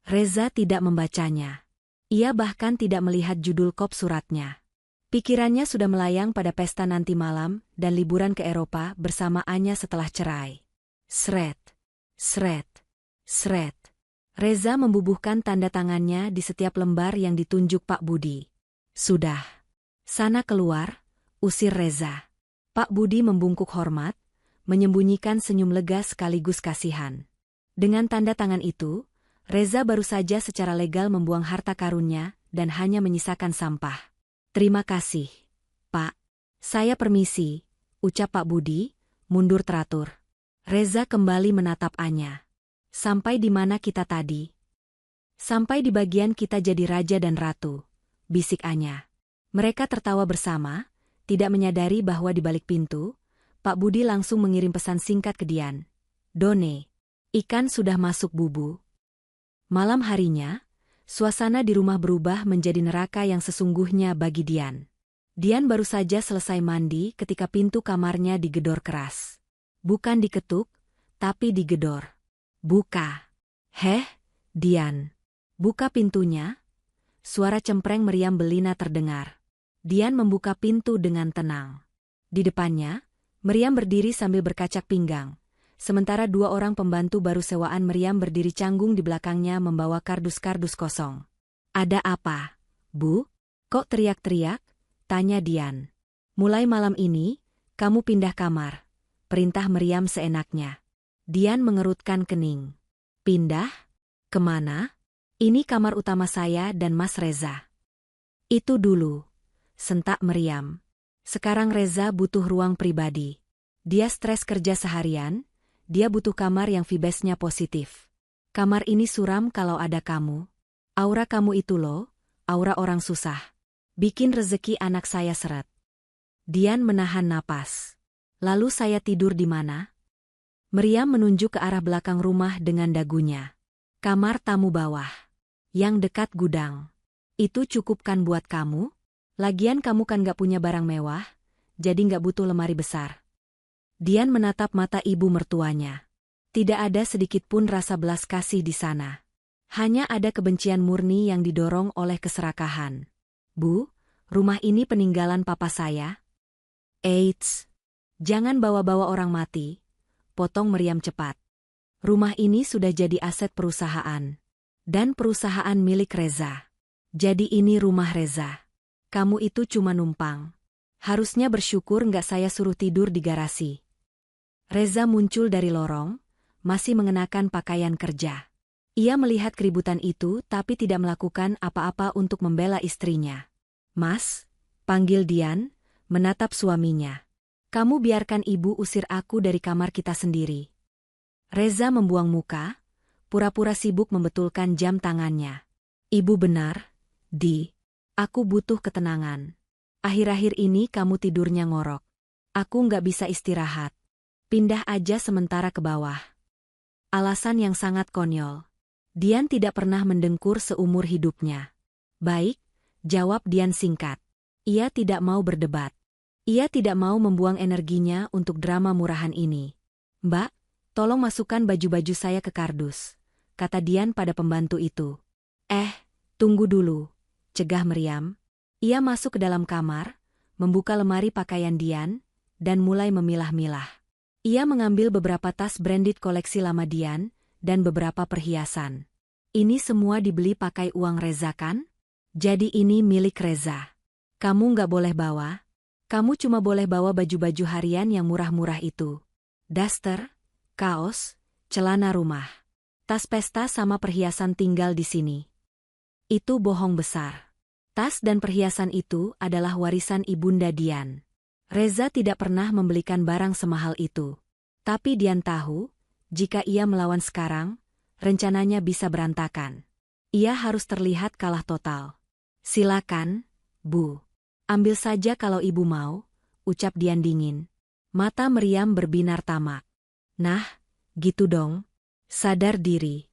Reza tidak membacanya. Ia bahkan tidak melihat judul kop suratnya. Pikirannya sudah melayang pada pesta nanti malam dan liburan ke Eropa bersama Anya setelah cerai. Sret, sret, sret. Reza membubuhkan tanda tangannya di setiap lembar yang ditunjuk Pak Budi. Sudah. Sana keluar, usir Reza. Pak Budi membungkuk hormat, menyembunyikan senyum lega sekaligus kasihan. Dengan tanda tangan itu, Reza baru saja secara legal membuang harta karunnya dan hanya menyisakan sampah. Terima kasih, Pak. Saya permisi, ucap Pak Budi, mundur teratur. Reza kembali menatap Anya. Sampai di mana kita tadi? Sampai di bagian kita jadi raja dan ratu, bisik Anya. Mereka tertawa bersama, tidak menyadari bahwa di balik pintu, Pak Budi langsung mengirim pesan singkat ke Dian. Done, ikan sudah masuk bubu. Malam harinya, suasana di rumah berubah menjadi neraka yang sesungguhnya bagi Dian. Dian baru saja selesai mandi ketika pintu kamarnya digedor keras. Bukan diketuk, tapi digedor. Buka. Heh, Dian. Buka pintunya. Suara cempreng meriam Belina terdengar. Dian membuka pintu dengan tenang. Di depannya, Meriam berdiri sambil berkacak pinggang. Sementara 2 orang pembantu baru sewaan Meriam berdiri canggung di belakangnya membawa kardus-kardus kosong. Ada apa, Bu? Kok teriak-teriak? Tanya Dian. Mulai malam ini, kamu pindah kamar. Perintah Meriam seenaknya. Dian mengerutkan kening. Pindah? Kemana? Ini kamar utama saya dan Mas Reza. Itu dulu. Sentak Meriam. Sekarang Reza butuh ruang pribadi. Dia stres kerja seharian. Dia butuh kamar yang vibesnya positif. Kamar ini suram kalau ada kamu. Aura kamu itu loh, aura orang susah. Bikin rezeki anak saya seret. Dian menahan napas. Lalu saya tidur di mana? Meriam menunjuk ke arah belakang rumah dengan dagunya. Kamar tamu bawah. Yang dekat gudang. Itu cukup kan buat kamu? Lagian kamu kan gak punya barang mewah, jadi gak butuh lemari besar. Dian menatap mata ibu mertuanya. Tidak ada sedikit pun rasa belas kasih di sana. Hanya ada kebencian murni yang didorong oleh keserakahan. Bu, rumah ini peninggalan papa saya. Eits, jangan bawa-bawa orang mati, potong Meriam cepat. Rumah ini sudah jadi aset perusahaan. Dan perusahaan milik Reza. Jadi ini rumah Reza. Kamu itu cuma numpang. Harusnya bersyukur nggak saya suruh tidur di garasi. Reza muncul dari lorong, masih mengenakan pakaian kerja. Ia melihat keributan itu tapi tidak melakukan apa-apa untuk membela istrinya. Mas, panggil Dian, menatap suaminya. Kamu biarkan ibu usir aku dari kamar kita sendiri. Reza membuang muka, pura-pura sibuk membetulkan jam tangannya. Ibu benar, Di. Aku butuh ketenangan. Akhir-akhir ini kamu tidurnya ngorok. Aku nggak bisa istirahat. Pindah aja sementara ke bawah. Alasan yang sangat konyol. Dian tidak pernah mendengkur seumur hidupnya. Baik, jawab Dian singkat. Ia tidak mau berdebat. Ia tidak mau membuang energinya untuk drama murahan ini. Mbak, tolong masukkan baju-baju saya ke kardus, kata Dian pada pembantu itu. Tunggu dulu, cegah Meriam. Ia masuk ke dalam kamar, membuka lemari pakaian Dian, dan mulai memilah-milah. Ia mengambil beberapa tas branded koleksi lama Dian, dan beberapa perhiasan. Ini semua dibeli pakai uang Reza kan? Jadi ini milik Reza. Kamu nggak boleh bawa. Kamu cuma boleh bawa baju-baju harian yang murah-murah itu. Daster, kaos, celana rumah. Tas pesta sama perhiasan tinggal di sini. Itu bohong besar. Tas dan perhiasan itu adalah warisan Ibunda Dian. Reza tidak pernah membelikan barang semahal itu. Tapi Dian tahu, jika ia melawan sekarang, rencananya bisa berantakan. Ia harus terlihat kalah total. Silakan, Bu. Ambil saja kalau ibu mau, ucap Dian dingin. Mata meriam berbinar tamak. Nah, gitu dong. Sadar diri.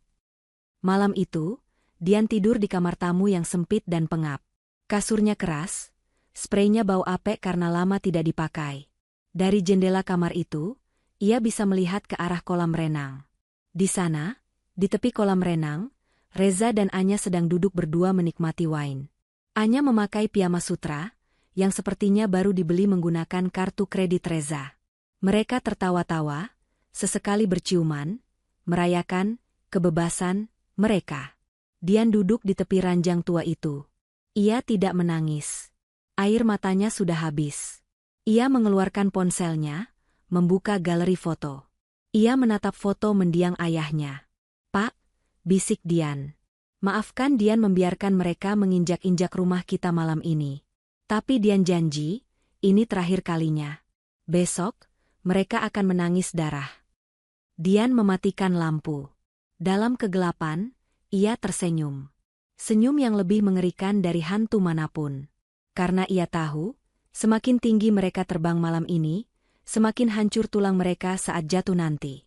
Malam itu, Dian tidur di kamar tamu yang sempit dan pengap. Kasurnya keras, spraynya bau apek karena lama tidak dipakai. Dari jendela kamar itu, ia bisa melihat ke arah kolam renang. Di sana, di tepi kolam renang, Reza dan Anya sedang duduk berdua menikmati wine. Anya memakai piyama sutra, yang sepertinya baru dibeli menggunakan kartu kredit Reza. Mereka tertawa-tawa, sesekali berciuman, merayakan kebebasan mereka. Dian duduk di tepi ranjang tua itu. Ia tidak menangis. Air matanya sudah habis. Ia mengeluarkan ponselnya, membuka galeri foto. Ia menatap foto mendiang ayahnya. Pak, bisik Dian. Maafkan Dian membiarkan mereka menginjak-injak rumah kita malam ini. Tapi Dian janji, ini terakhir kalinya. Besok, mereka akan menangis darah. Dian mematikan lampu. Dalam kegelapan, ia tersenyum. Senyum yang lebih mengerikan dari hantu manapun. Karena ia tahu, semakin tinggi mereka terbang malam ini, semakin hancur tulang mereka saat jatuh nanti.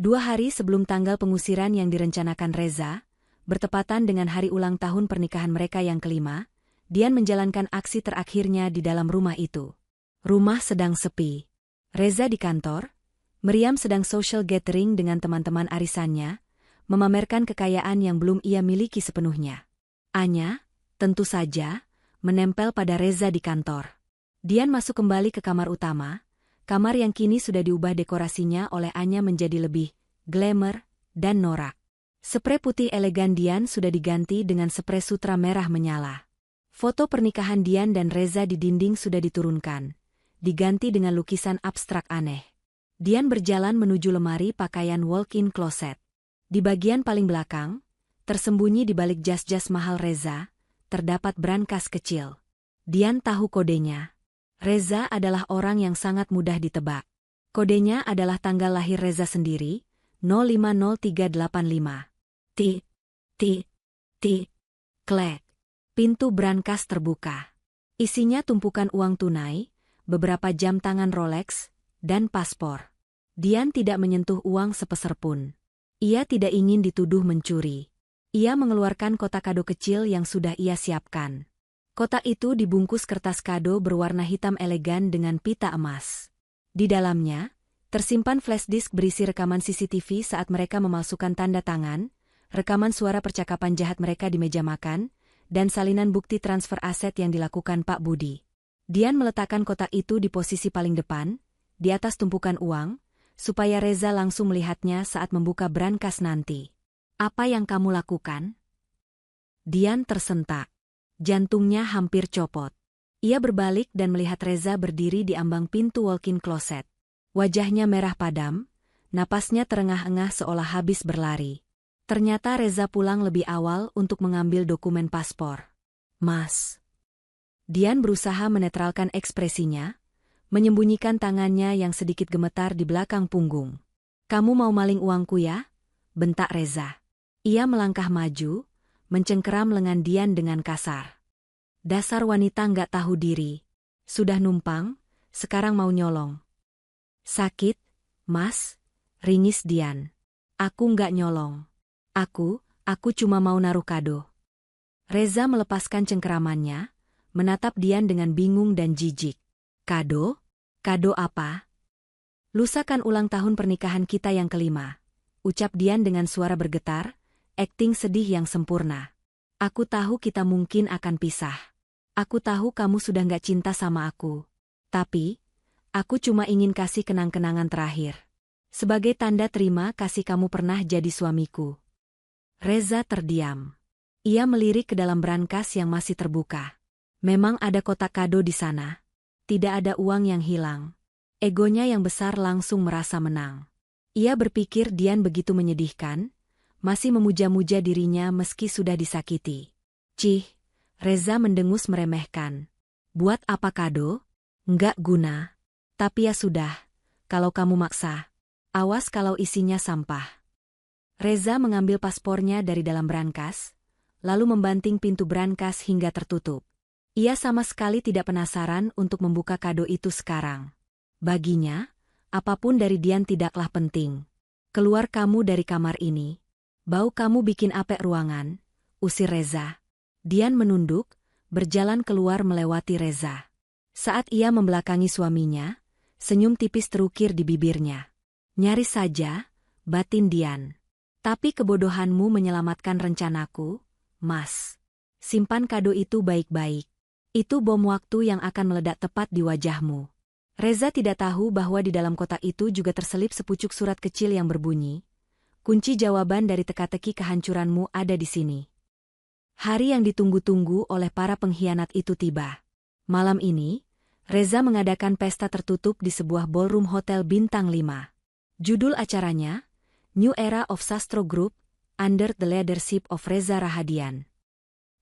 2 hari sebelum tanggal pengusiran yang direncanakan Reza, bertepatan dengan hari ulang tahun pernikahan mereka yang kelima, Dian menjalankan aksi terakhirnya di dalam rumah itu. Rumah sedang sepi. Reza di kantor, Meriam sedang social gathering dengan teman-teman arisannya, memamerkan kekayaan yang belum ia miliki sepenuhnya. Anya, tentu saja, menempel pada Reza di kantor. Dian masuk kembali ke kamar utama, kamar yang kini sudah diubah dekorasinya oleh Anya menjadi lebih glamour dan norak. Spray putih elegan Dian sudah diganti dengan spray sutra merah menyala. Foto pernikahan Dian dan Reza di dinding sudah diturunkan, diganti dengan lukisan abstrak aneh. Dian berjalan menuju lemari pakaian walk-in closet. Di bagian paling belakang, tersembunyi di balik jas-jas mahal Reza, terdapat brankas kecil. Dian tahu kodenya. Reza adalah orang yang sangat mudah ditebak. Kodenya adalah tanggal lahir Reza sendiri, 050385. Ti, ti, ti, klek. Pintu brankas terbuka. Isinya tumpukan uang tunai, beberapa jam tangan Rolex, dan paspor. Dian tidak menyentuh uang sepeser pun. Ia tidak ingin dituduh mencuri. Ia mengeluarkan kotak kado kecil yang sudah ia siapkan. Kotak itu dibungkus kertas kado berwarna hitam elegan dengan pita emas. Di dalamnya, tersimpan flash disk berisi rekaman CCTV saat mereka memalsukan tanda tangan, rekaman suara percakapan jahat mereka di meja makan, dan salinan bukti transfer aset yang dilakukan Pak Budi. Dian meletakkan kotak itu di posisi paling depan, di atas tumpukan uang, supaya Reza langsung melihatnya saat membuka brankas nanti. Apa yang kamu lakukan? Dian tersentak. Jantungnya hampir copot. Ia berbalik dan melihat Reza berdiri di ambang pintu walk-in closet. Wajahnya merah padam, napasnya terengah-engah seolah habis berlari. Ternyata Reza pulang lebih awal untuk mengambil dokumen paspor. Mas. Dian berusaha menetralkan ekspresinya, menyembunyikan tangannya yang sedikit gemetar di belakang punggung. Kamu mau maling uangku ya? Bentak Reza. Ia melangkah maju, mencengkeram lengan Dian dengan kasar. Dasar wanita nggak tahu diri. Sudah numpang, sekarang mau nyolong. Sakit, Mas? Ringis Dian. Aku nggak nyolong. Aku cuma mau naruh kado. Reza melepaskan cengkeramannya, menatap Dian dengan bingung dan jijik. Kado? Kado apa? Lusa kan ulang tahun pernikahan kita yang kelima, ucap Dian dengan suara bergetar, akting sedih yang sempurna. Aku tahu kita mungkin akan pisah. Aku tahu kamu sudah nggak cinta sama aku. Tapi, aku cuma ingin kasih kenang-kenangan terakhir. Sebagai tanda terima kasih kamu pernah jadi suamiku. Reza terdiam. Ia melirik ke dalam brankas yang masih terbuka. Memang ada kotak kado di sana. Tidak ada uang yang hilang. Egonya yang besar langsung merasa menang. Ia berpikir Dian begitu menyedihkan, masih memuja-muja dirinya meski sudah disakiti. Cih, Reza mendengus meremehkan. Buat apa kado? Nggak guna. Tapi ya sudah, kalau kamu maksa. Awas kalau isinya sampah. Reza mengambil paspornya dari dalam brankas, lalu membanting pintu brankas hingga tertutup. Ia sama sekali tidak penasaran untuk membuka kado itu sekarang. Baginya, apapun dari Dian tidaklah penting. Keluar kamu dari kamar ini. Bau kamu bikin apek ruangan, usir Reza. Dian menunduk, berjalan keluar melewati Reza. Saat ia membelakangi suaminya, senyum tipis terukir di bibirnya. Nyaris saja, batin Dian. Tapi kebodohanmu menyelamatkan rencanaku, Mas. Simpan kado itu baik-baik. Itu bom waktu yang akan meledak tepat di wajahmu. Reza tidak tahu bahwa di dalam kotak itu juga terselip sepucuk surat kecil yang berbunyi, kunci jawaban dari teka-teki kehancuranmu ada di sini. Hari yang ditunggu-tunggu oleh para pengkhianat itu tiba. Malam ini, Reza mengadakan pesta tertutup di sebuah ballroom hotel bintang 5. Judul acaranya, New Era of Sastro Group, Under the Leadership of Reza Rahadian.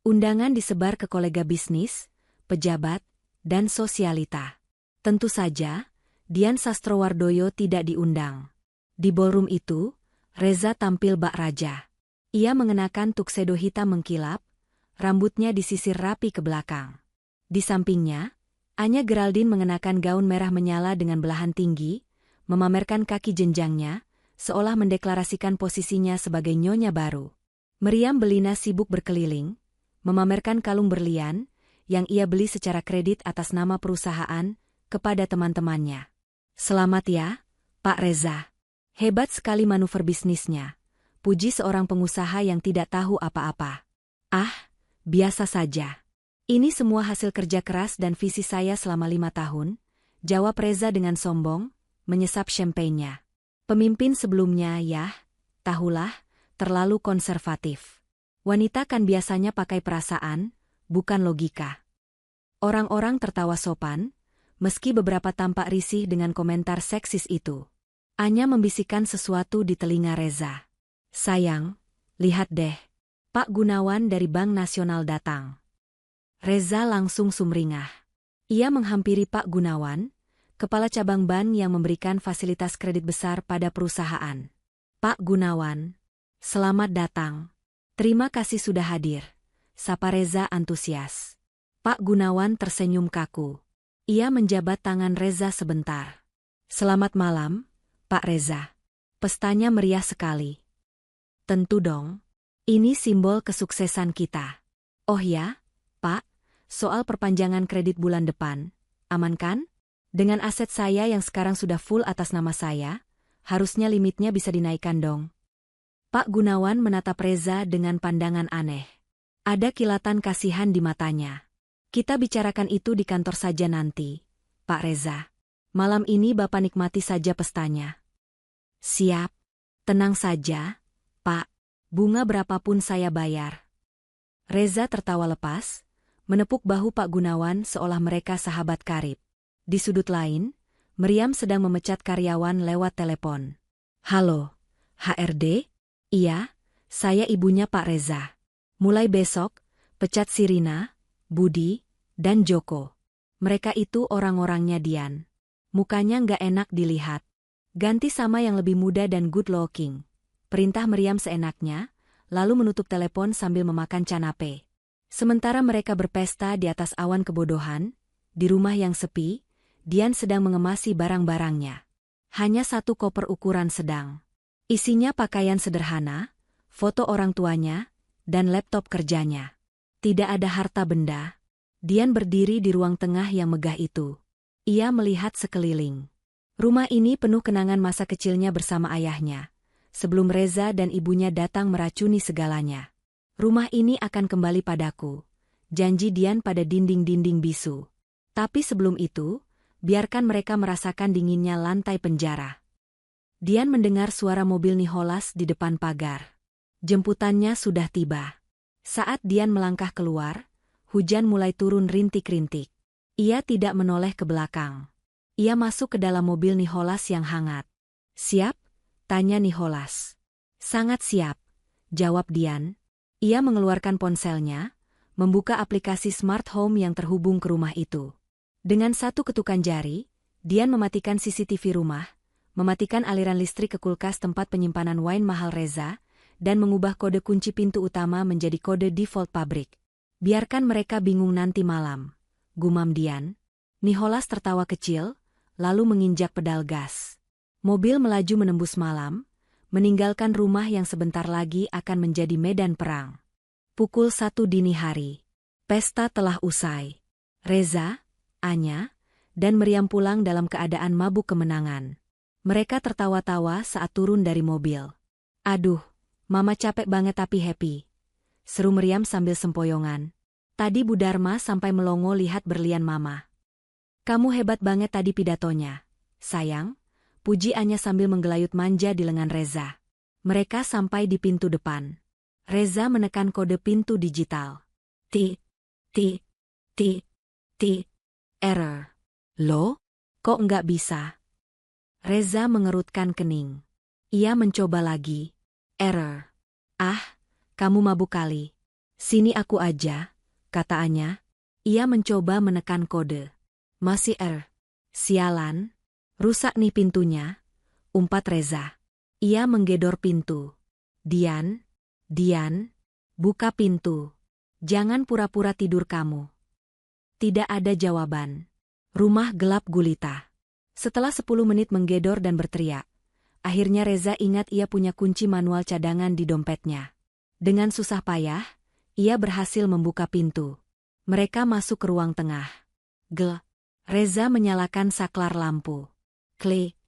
Undangan disebar ke kolega bisnis, pejabat, dan sosialita. Tentu saja, Dian Sastrowardoyo tidak diundang. Di ballroom itu, Reza tampil bak raja. Ia mengenakan tuxedo hitam mengkilap, rambutnya disisir rapi ke belakang. Di sampingnya, Anya Geraldine mengenakan gaun merah menyala dengan belahan tinggi, memamerkan kaki jenjangnya, seolah mendeklarasikan posisinya sebagai nyonya baru. Meriam Belina sibuk berkeliling, memamerkan kalung berlian, yang ia beli secara kredit atas nama perusahaan, kepada teman-temannya. Selamat ya, Pak Reza. Hebat sekali manuver bisnisnya. Puji seorang pengusaha yang tidak tahu apa-apa. Ah, biasa saja. Ini semua hasil kerja keras dan visi saya selama 5 tahun, jawab Reza dengan sombong, menyesap champagne-nya. Pemimpin sebelumnya ya, tahulah, terlalu konservatif. Wanita kan biasanya pakai perasaan, bukan logika. Orang-orang tertawa sopan, meski beberapa tampak risih dengan komentar seksis itu. Anya membisikkan sesuatu di telinga Reza. Sayang, lihat deh. Pak Gunawan dari Bank Nasional datang. Reza langsung sumringah. Ia menghampiri Pak Gunawan, kepala cabang bank yang memberikan fasilitas kredit besar pada perusahaan. Pak Gunawan, selamat datang. Terima kasih sudah hadir. Sapa Reza antusias. Pak Gunawan tersenyum kaku. Ia menjabat tangan Reza sebentar. Selamat malam, Pak Reza. Pestanya meriah sekali. Tentu dong. Ini simbol kesuksesan kita. Oh ya, Pak, soal perpanjangan kredit bulan depan, aman kan? Dengan aset saya yang sekarang sudah full atas nama saya, harusnya limitnya bisa dinaikkan dong. Pak Gunawan menatap Reza dengan pandangan aneh. Ada kilatan kasihan di matanya. Kita bicarakan itu di kantor saja nanti, Pak Reza. Malam ini Bapak nikmati saja pestanya. Siap. Tenang saja, Pak. Bunga berapapun saya bayar. Reza tertawa lepas, menepuk bahu Pak Gunawan seolah mereka sahabat karib. Di sudut lain, Meriam sedang memecat karyawan lewat telepon. Halo, HRD? Iya, saya ibunya Pak Reza. Mulai besok, pecat Sirina, Budi, dan Joko. Mereka itu orang-orangnya Dian. Mukanya nggak enak dilihat. Ganti sama yang lebih muda dan good looking. Perintah Meriam seenaknya, lalu menutup telepon sambil memakan canape. Sementara mereka berpesta di atas awan kebodohan, di rumah yang sepi, Dian sedang mengemasi barang-barangnya. Hanya satu koper ukuran sedang. Isinya pakaian sederhana, foto orang tuanya, dan laptop kerjanya. Tidak ada harta benda. Dian berdiri di ruang tengah yang megah itu. Ia melihat sekeliling. Rumah ini penuh kenangan masa kecilnya bersama ayahnya. Sebelum Reza dan ibunya datang meracuni segalanya. Rumah ini akan kembali padaku. Janji Dian pada dinding-dinding bisu. Tapi sebelum itu, biarkan mereka merasakan dinginnya lantai penjara. Dian mendengar suara mobil Nicholas di depan pagar. Jemputannya sudah tiba. Saat Dian melangkah keluar, hujan mulai turun rintik-rintik. Ia tidak menoleh ke belakang. Ia masuk ke dalam mobil Nicholas yang hangat. "Siap?" tanya Nicholas. "Sangat siap," jawab Dian. Ia mengeluarkan ponselnya, membuka aplikasi smart home yang terhubung ke rumah itu. Dengan satu ketukan jari, Dian mematikan CCTV rumah, mematikan aliran listrik ke kulkas tempat penyimpanan wine mahal Reza, dan mengubah kode kunci pintu utama menjadi kode default pabrik. "Biarkan mereka bingung nanti malam," gumam Dian. Nicholas tertawa kecil, lalu menginjak pedal gas. Mobil melaju menembus malam, meninggalkan rumah yang sebentar lagi akan menjadi medan perang. Pukul 1 dini hari. Pesta telah usai. Reza, Anya, dan Meriam pulang dalam keadaan mabuk kemenangan. Mereka tertawa-tawa saat turun dari mobil. "Aduh, Mama capek banget tapi happy," seru Meriam sambil sempoyongan. "Tadi Bu Dharma sampai melongo lihat berlian Mama." "Kamu hebat banget tadi pidatonya, sayang," puji Anya sambil menggelayut manja di lengan Reza. Mereka sampai di pintu depan. Reza menekan kode pintu digital. Ti, ti, ti, ti, error. "Loh, kok nggak bisa?" Reza mengerutkan kening. Ia mencoba lagi. Error. "Ah, kamu mabuk kali. Sini aku aja," kata Anya. Ia mencoba menekan kode. Masih error. "Sialan. Rusak nih pintunya," umpat Reza. Ia menggedor pintu. Dian, buka pintu. Jangan pura-pura tidur kamu." Tidak ada jawaban. Rumah gelap gulita. Setelah 10 menit menggedor dan berteriak, akhirnya Reza ingat ia punya kunci manual cadangan di dompetnya. Dengan susah payah, ia berhasil membuka pintu. Mereka masuk ke ruang tengah. Reza menyalakan saklar lampu. Klik.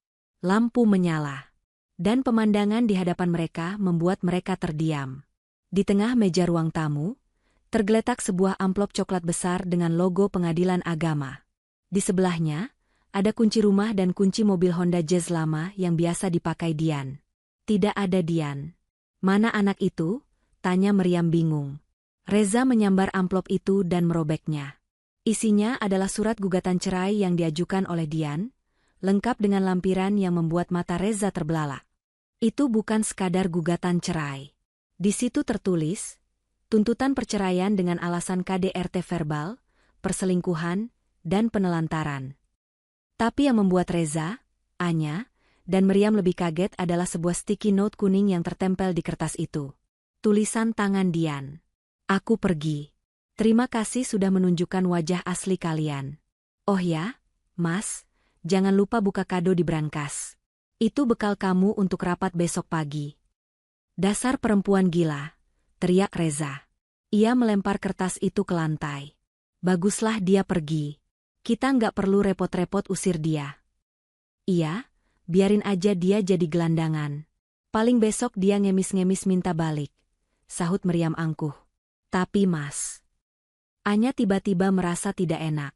Lampu menyala. Dan pemandangan di hadapan mereka membuat mereka terdiam. Di tengah meja ruang tamu, tergeletak sebuah amplop coklat besar dengan logo Pengadilan Agama. Di sebelahnya, ada kunci rumah dan kunci mobil Honda Jazz lama yang biasa dipakai Dian. Tidak ada Dian. "Mana anak itu?" tanya Meriam bingung. Reza menyambar amplop itu dan merobeknya. Isinya adalah surat gugatan cerai yang diajukan oleh Dian, lengkap dengan lampiran yang membuat mata Reza terbelalak. Itu bukan sekadar gugatan cerai. Di situ tertulis, tuntutan perceraian dengan alasan KDRT verbal, perselingkuhan, dan penelantaran. Tapi yang membuat Reza, Anya, dan Meriam lebih kaget adalah sebuah sticky note kuning yang tertempel di kertas itu. Tulisan tangan Dian. "Aku pergi. Terima kasih sudah menunjukkan wajah asli kalian. Oh ya, Mas, jangan lupa buka kado di brankas. Itu bekal kamu untuk rapat besok pagi." "Dasar perempuan gila," teriak Reza. Ia melempar kertas itu ke lantai. "Baguslah dia pergi. Kita nggak perlu repot-repot usir dia." "Iya, biarin aja dia jadi gelandangan. Paling besok dia ngemis-ngemis minta balik," sahut Meriam angkuh. "Tapi Mas..." Anya tiba-tiba merasa tidak enak.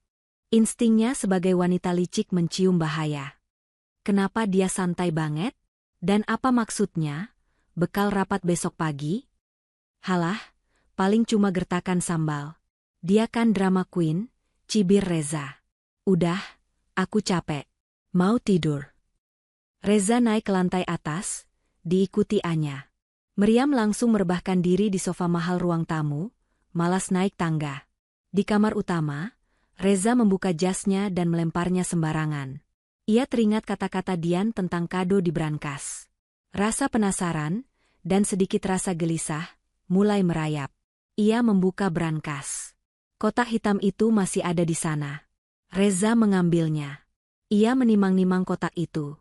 Instingnya sebagai wanita licik mencium bahaya. Kenapa dia santai banget? Dan apa maksudnya? Bekal rapat besok pagi? "Halah, paling cuma gertakan sambal. Dia kan drama queen," cibir Reza. "Udah, aku capek. Mau tidur." Reza naik ke lantai atas, diikuti Anya. Meriam langsung merebahkan diri di sofa mahal ruang tamu, malas naik tangga. Di kamar utama, Reza membuka jasnya dan melemparnya sembarangan. Ia teringat kata-kata Dian tentang kado di brankas. Rasa penasaran, dan sedikit rasa gelisah, mulai merayap. Ia membuka brankas. Kotak hitam itu masih ada di sana. Reza mengambilnya. Ia menimang-nimang kotak itu.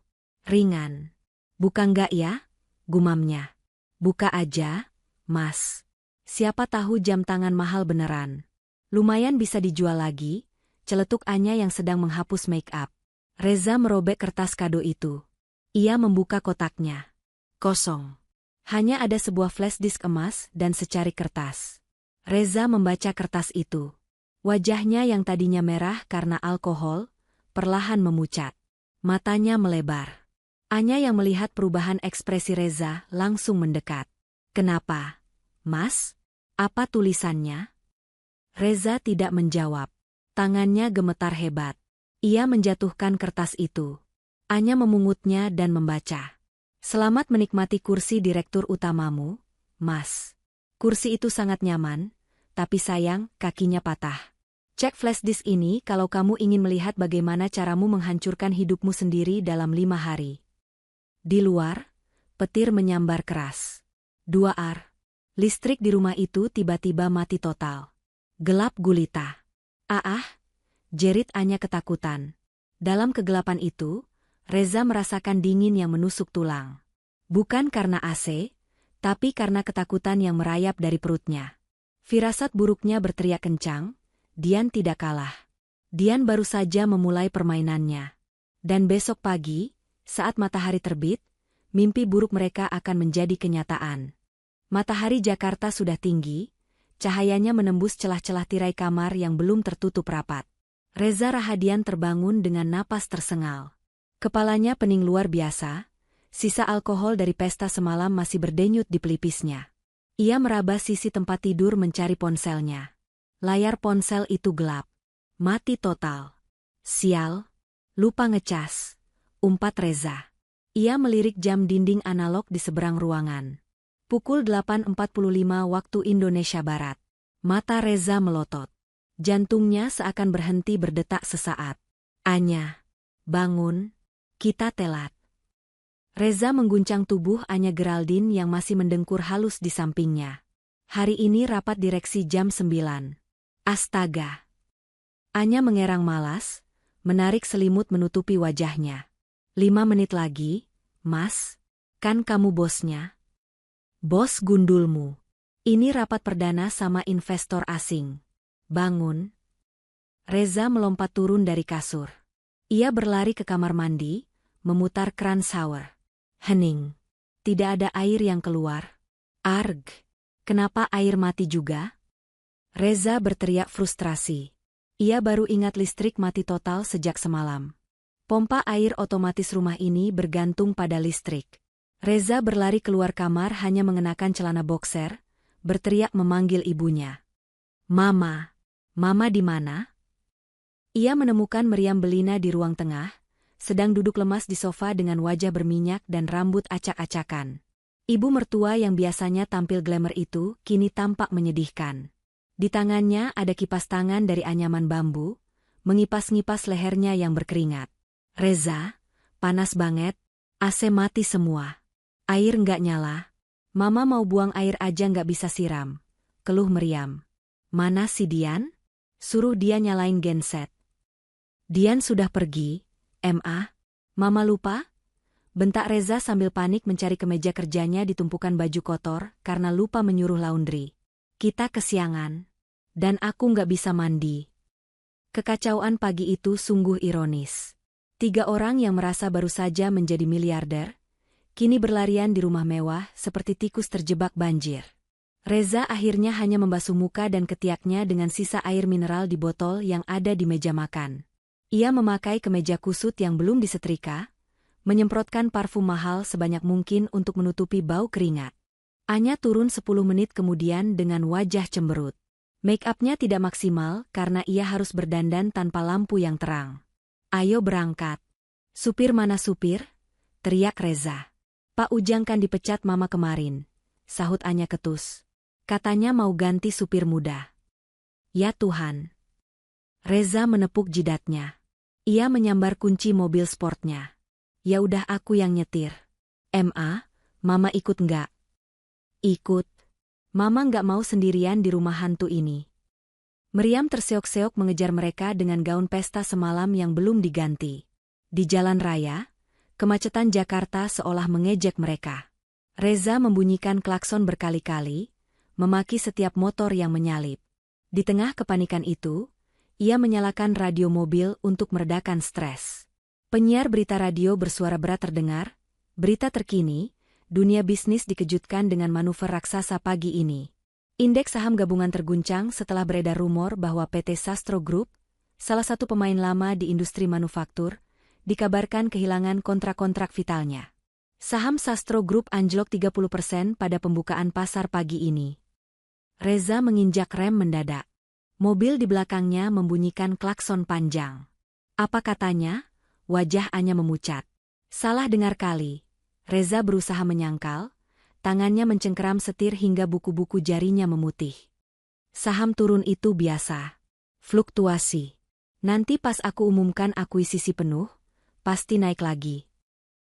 Ringan. "Buka nggak ya?" gumamnya. "Buka aja, Mas. Siapa tahu jam tangan mahal beneran. Lumayan bisa dijual lagi," celetuk Anya yang sedang menghapus make up. Reza merobek kertas kado itu. Ia membuka kotaknya. Kosong. Hanya ada sebuah flash disk emas dan secari kertas. Reza membaca kertas itu. Wajahnya yang tadinya merah karena alkohol, perlahan memucat. Matanya melebar. Anya yang melihat perubahan ekspresi Reza langsung mendekat. Kenapa, Mas? Apa tulisannya? Reza tidak menjawab. Tangannya gemetar hebat. Ia menjatuhkan kertas itu. Anya memungutnya dan membaca. Selamat menikmati kursi direktur utamamu, Mas. Kursi itu sangat nyaman, tapi sayang, kakinya patah. Cek flash disk ini kalau kamu ingin melihat bagaimana caramu menghancurkan hidupmu sendiri dalam 5 hari. Di luar, petir menyambar keras. 2R. Listrik di rumah itu tiba-tiba mati total. Gelap gulita. Jerit Anya ketakutan. Dalam kegelapan itu, Reza merasakan dingin yang menusuk tulang. Bukan karena AC, tapi karena ketakutan yang merayap dari perutnya. Firasat buruknya berteriak kencang, Dian tidak kalah. Dian baru saja memulai permainannya. Dan besok pagi, saat matahari terbit, mimpi buruk mereka akan menjadi kenyataan. Matahari Jakarta sudah tinggi, cahayanya menembus celah-celah tirai kamar yang belum tertutup rapat. Reza Rahadian terbangun dengan napas tersengal. Kepalanya pening luar biasa, sisa alkohol dari pesta semalam masih berdenyut di pelipisnya. Ia meraba sisi tempat tidur mencari ponselnya. Layar ponsel itu gelap. Mati total. Sial, lupa ngecas. Umpat Reza. Ia melirik jam dinding analog di seberang ruangan. Pukul 8.45 waktu Indonesia Barat. Mata Reza melotot. Jantungnya seakan berhenti berdetak sesaat. Anya, bangun. Kita telat. Reza mengguncang tubuh Anya Geraldine yang masih mendengkur halus di sampingnya. Hari ini rapat direksi jam 9. Astaga. Anya mengerang malas, menarik selimut menutupi wajahnya. 5 menit lagi, Mas. Kan kamu bosnya? Bos gundulmu. Ini rapat perdana sama investor asing. Bangun. Reza melompat turun dari kasur. Ia berlari ke kamar mandi, memutar kran shower. Hening. Tidak ada air yang keluar. Arg. Kenapa air mati juga? Reza berteriak frustrasi. Ia baru ingat listrik mati total sejak semalam. Pompa air otomatis rumah ini bergantung pada listrik. Reza berlari keluar kamar hanya mengenakan celana boxer, berteriak memanggil ibunya. Mama. Mama di mana? Ia menemukan Meriam Belina di ruang tengah, sedang duduk lemas di sofa dengan wajah berminyak dan rambut acak-acakan. Ibu mertua yang biasanya tampil glamour itu kini tampak menyedihkan. Di tangannya ada kipas tangan dari anyaman bambu, mengipas-ngipas lehernya yang berkeringat. Reza, panas banget, AC mati semua. Air nggak nyala. Mama mau buang air aja nggak bisa siram. Keluh Meriam. Mana si Dian? Suruh dia nyalain genset. Dian sudah pergi. Mama lupa? Bentak Reza sambil panik mencari kemeja kerjanya di tumpukan baju kotor karena lupa menyuruh laundry. Kita kesiangan. Dan aku nggak bisa mandi. Kekacauan pagi itu sungguh ironis. 3 orang yang merasa baru saja menjadi miliarder, kini berlarian di rumah mewah seperti tikus terjebak banjir. Reza akhirnya hanya membasuh muka dan ketiaknya dengan sisa air mineral di botol yang ada di meja makan. Ia memakai kemeja kusut yang belum disetrika, menyemprotkan parfum mahal sebanyak mungkin untuk menutupi bau keringat. Anya turun 10 menit kemudian dengan wajah cemberut. Make-up-nya tidak maksimal karena ia harus berdandan tanpa lampu yang terang. Ayo berangkat. Supir mana supir? Teriak Reza. Pak Ujang kan dipecat mama kemarin. Sahut Anya ketus. Katanya mau ganti supir muda. Ya Tuhan. Reza menepuk jidatnya. Ia menyambar kunci mobil sportnya. Ya udah aku yang nyetir. Mama ikut nggak? Ikut. Mama nggak mau sendirian di rumah hantu ini. Meriam terseok-seok mengejar mereka dengan gaun pesta semalam yang belum diganti. Di jalan raya, kemacetan Jakarta seolah mengejek mereka. Reza membunyikan klakson berkali-kali, memaki setiap motor yang menyalip. Di tengah kepanikan itu, ia menyalakan radio mobil untuk meredakan stres. Penyiar berita radio bersuara berat terdengar, berita terkini, dunia bisnis dikejutkan dengan manuver raksasa pagi ini. Indeks saham gabungan terguncang setelah beredar rumor bahwa PT Sastro Group, salah satu pemain lama di industri manufaktur, dikabarkan kehilangan kontrak-kontrak vitalnya. Saham Sastro Group anjlok 30% pada pembukaan pasar pagi ini. Reza menginjak rem mendadak. Mobil di belakangnya membunyikan klakson panjang. Apa katanya? Wajah Anya memucat. Salah dengar kali. Reza berusaha menyangkal, tangannya mencengkeram setir hingga buku-buku jarinya memutih. Saham turun itu biasa. Fluktuasi. Nanti pas aku umumkan akuisisi penuh, pasti naik lagi.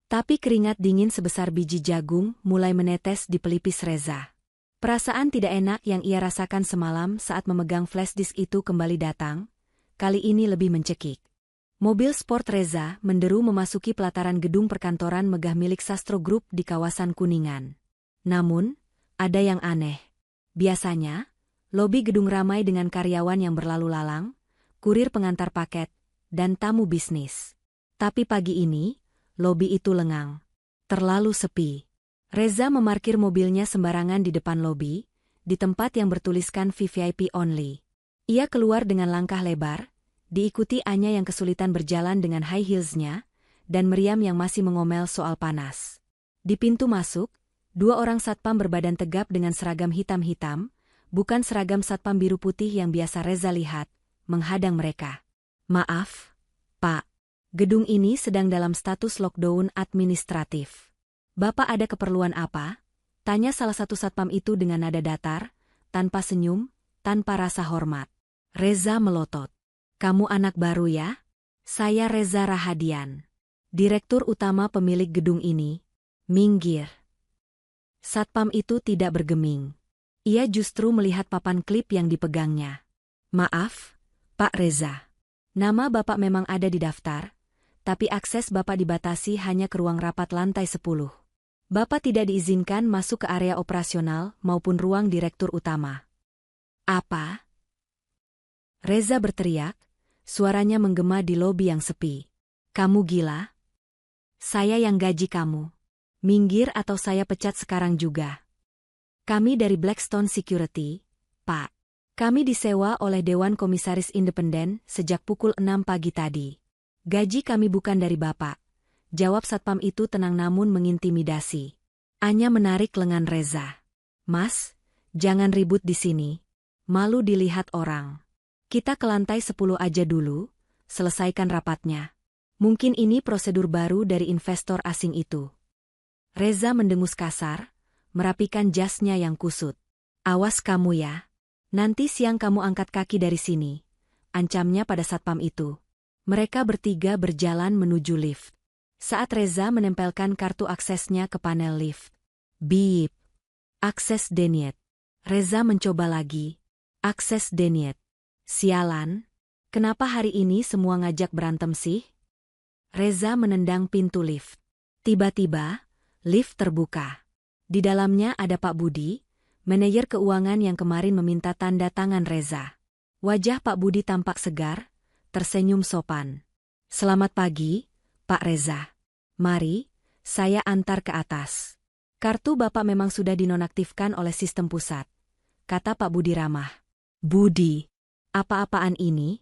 Tapi keringat dingin sebesar biji jagung mulai menetes di pelipis Reza. Perasaan tidak enak yang ia rasakan semalam saat memegang flash disk itu kembali datang, kali ini lebih mencekik. Mobil sport Reza menderu memasuki pelataran gedung perkantoran megah milik Sastro Group di kawasan Kuningan. Namun, ada yang aneh. Biasanya, lobi gedung ramai dengan karyawan yang berlalu lalang, kurir pengantar paket, dan tamu bisnis. Tapi pagi ini, lobi itu lengang. Terlalu sepi. Reza memarkir mobilnya sembarangan di depan lobi, di tempat yang bertuliskan VVIP only. Ia keluar dengan langkah lebar, diikuti Anya yang kesulitan berjalan dengan high heelsnya, dan Meriam yang masih mengomel soal panas. Di pintu masuk, dua orang satpam berbadan tegap dengan seragam hitam-hitam, bukan seragam satpam biru putih yang biasa Reza lihat, menghadang mereka. Maaf, Pak. Gedung ini sedang dalam status lockdown administratif. Bapak ada keperluan apa? Tanya salah satu satpam itu dengan nada datar, tanpa senyum, tanpa rasa hormat. Reza melotot. Kamu anak baru ya? Saya Reza Rahadian. Direktur utama pemilik gedung ini. Minggir. Satpam itu tidak bergeming. Ia justru melihat papan klip yang dipegangnya. Maaf, Pak Reza. Nama Bapak memang ada di daftar, tapi akses Bapak dibatasi hanya ke ruang rapat lantai 10. Bapak tidak diizinkan masuk ke area operasional maupun ruang direktur utama. Apa? Reza berteriak, suaranya menggema di lobi yang sepi. Kamu gila? Saya yang gaji kamu. Minggir atau saya pecat sekarang juga. Kami dari Blackstone Security, Pak. Kami disewa oleh Dewan Komisaris Independen sejak pukul 6 pagi tadi. Gaji kami bukan dari Bapak. Jawab satpam itu tenang namun mengintimidasi. Anya menarik lengan Reza. Mas, jangan ribut di sini. Malu dilihat orang. Kita ke lantai 10 aja dulu, selesaikan rapatnya. Mungkin ini prosedur baru dari investor asing itu. Reza mendengus kasar, merapikan jasnya yang kusut. Awas kamu ya. Nanti siang kamu angkat kaki dari sini. Ancamnya pada satpam itu. Mereka bertiga berjalan menuju lift. Saat Reza menempelkan kartu aksesnya ke panel lift. Beep. Akses denied. Reza mencoba lagi. Akses denied. Sialan, kenapa hari ini semua ngajak berantem sih? Reza menendang pintu lift. Tiba-tiba, lift terbuka. Di dalamnya ada Pak Budi, manajer keuangan yang kemarin meminta tanda tangan Reza. Wajah Pak Budi tampak segar, tersenyum sopan. Selamat pagi, Pak Reza. Mari, saya antar ke atas. Kartu Bapak memang sudah dinonaktifkan oleh sistem pusat, kata Pak Budi ramah. Budi. Apa-apaan ini?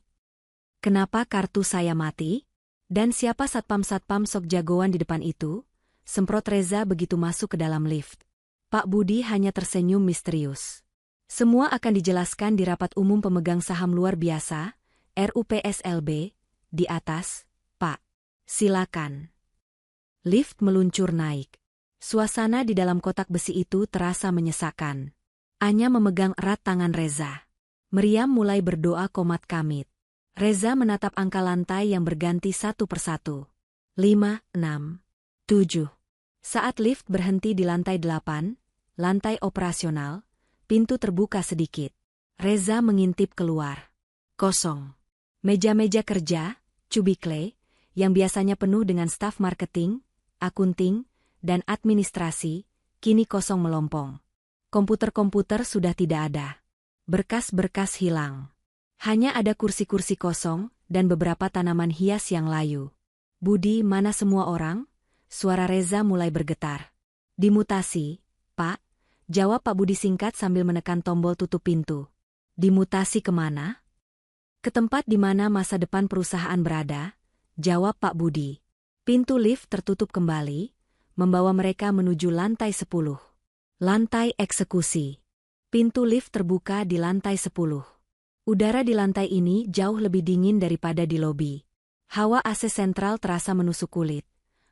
Kenapa kartu saya mati? Dan siapa satpam-satpam sok jagoan di depan itu? Semprot Reza begitu masuk ke dalam lift. Pak Budi hanya tersenyum misterius. Semua akan dijelaskan di rapat umum pemegang saham luar biasa, RUPSLB, di atas, Pak. Silakan. Lift meluncur naik. Suasana di dalam kotak besi itu terasa menyesakkan. Anya memegang erat tangan Reza. Meriam mulai berdoa komat kamit. Reza menatap angka lantai yang berganti satu persatu. 5, 6, 7. Saat lift berhenti di lantai 8, lantai operasional, pintu terbuka sedikit. Reza mengintip keluar. Kosong. Meja-meja kerja, cubikle, yang biasanya penuh dengan staf marketing, akunting, dan administrasi, kini kosong melompong. Komputer-komputer sudah tidak ada. Berkas-berkas hilang. Hanya ada kursi-kursi kosong dan beberapa tanaman hias yang layu. Budi, mana semua orang? Suara Reza mulai bergetar. Dimutasi, Pak. Jawab Pak Budi singkat sambil menekan tombol tutup pintu. Dimutasi kemana? Ke tempat di mana masa depan perusahaan berada, jawab Pak Budi. Pintu lift tertutup kembali, membawa mereka menuju lantai 10. Lantai eksekusi. Pintu lift terbuka di lantai 10. Udara di lantai ini jauh lebih dingin daripada di lobi. Hawa AC sentral terasa menusuk kulit.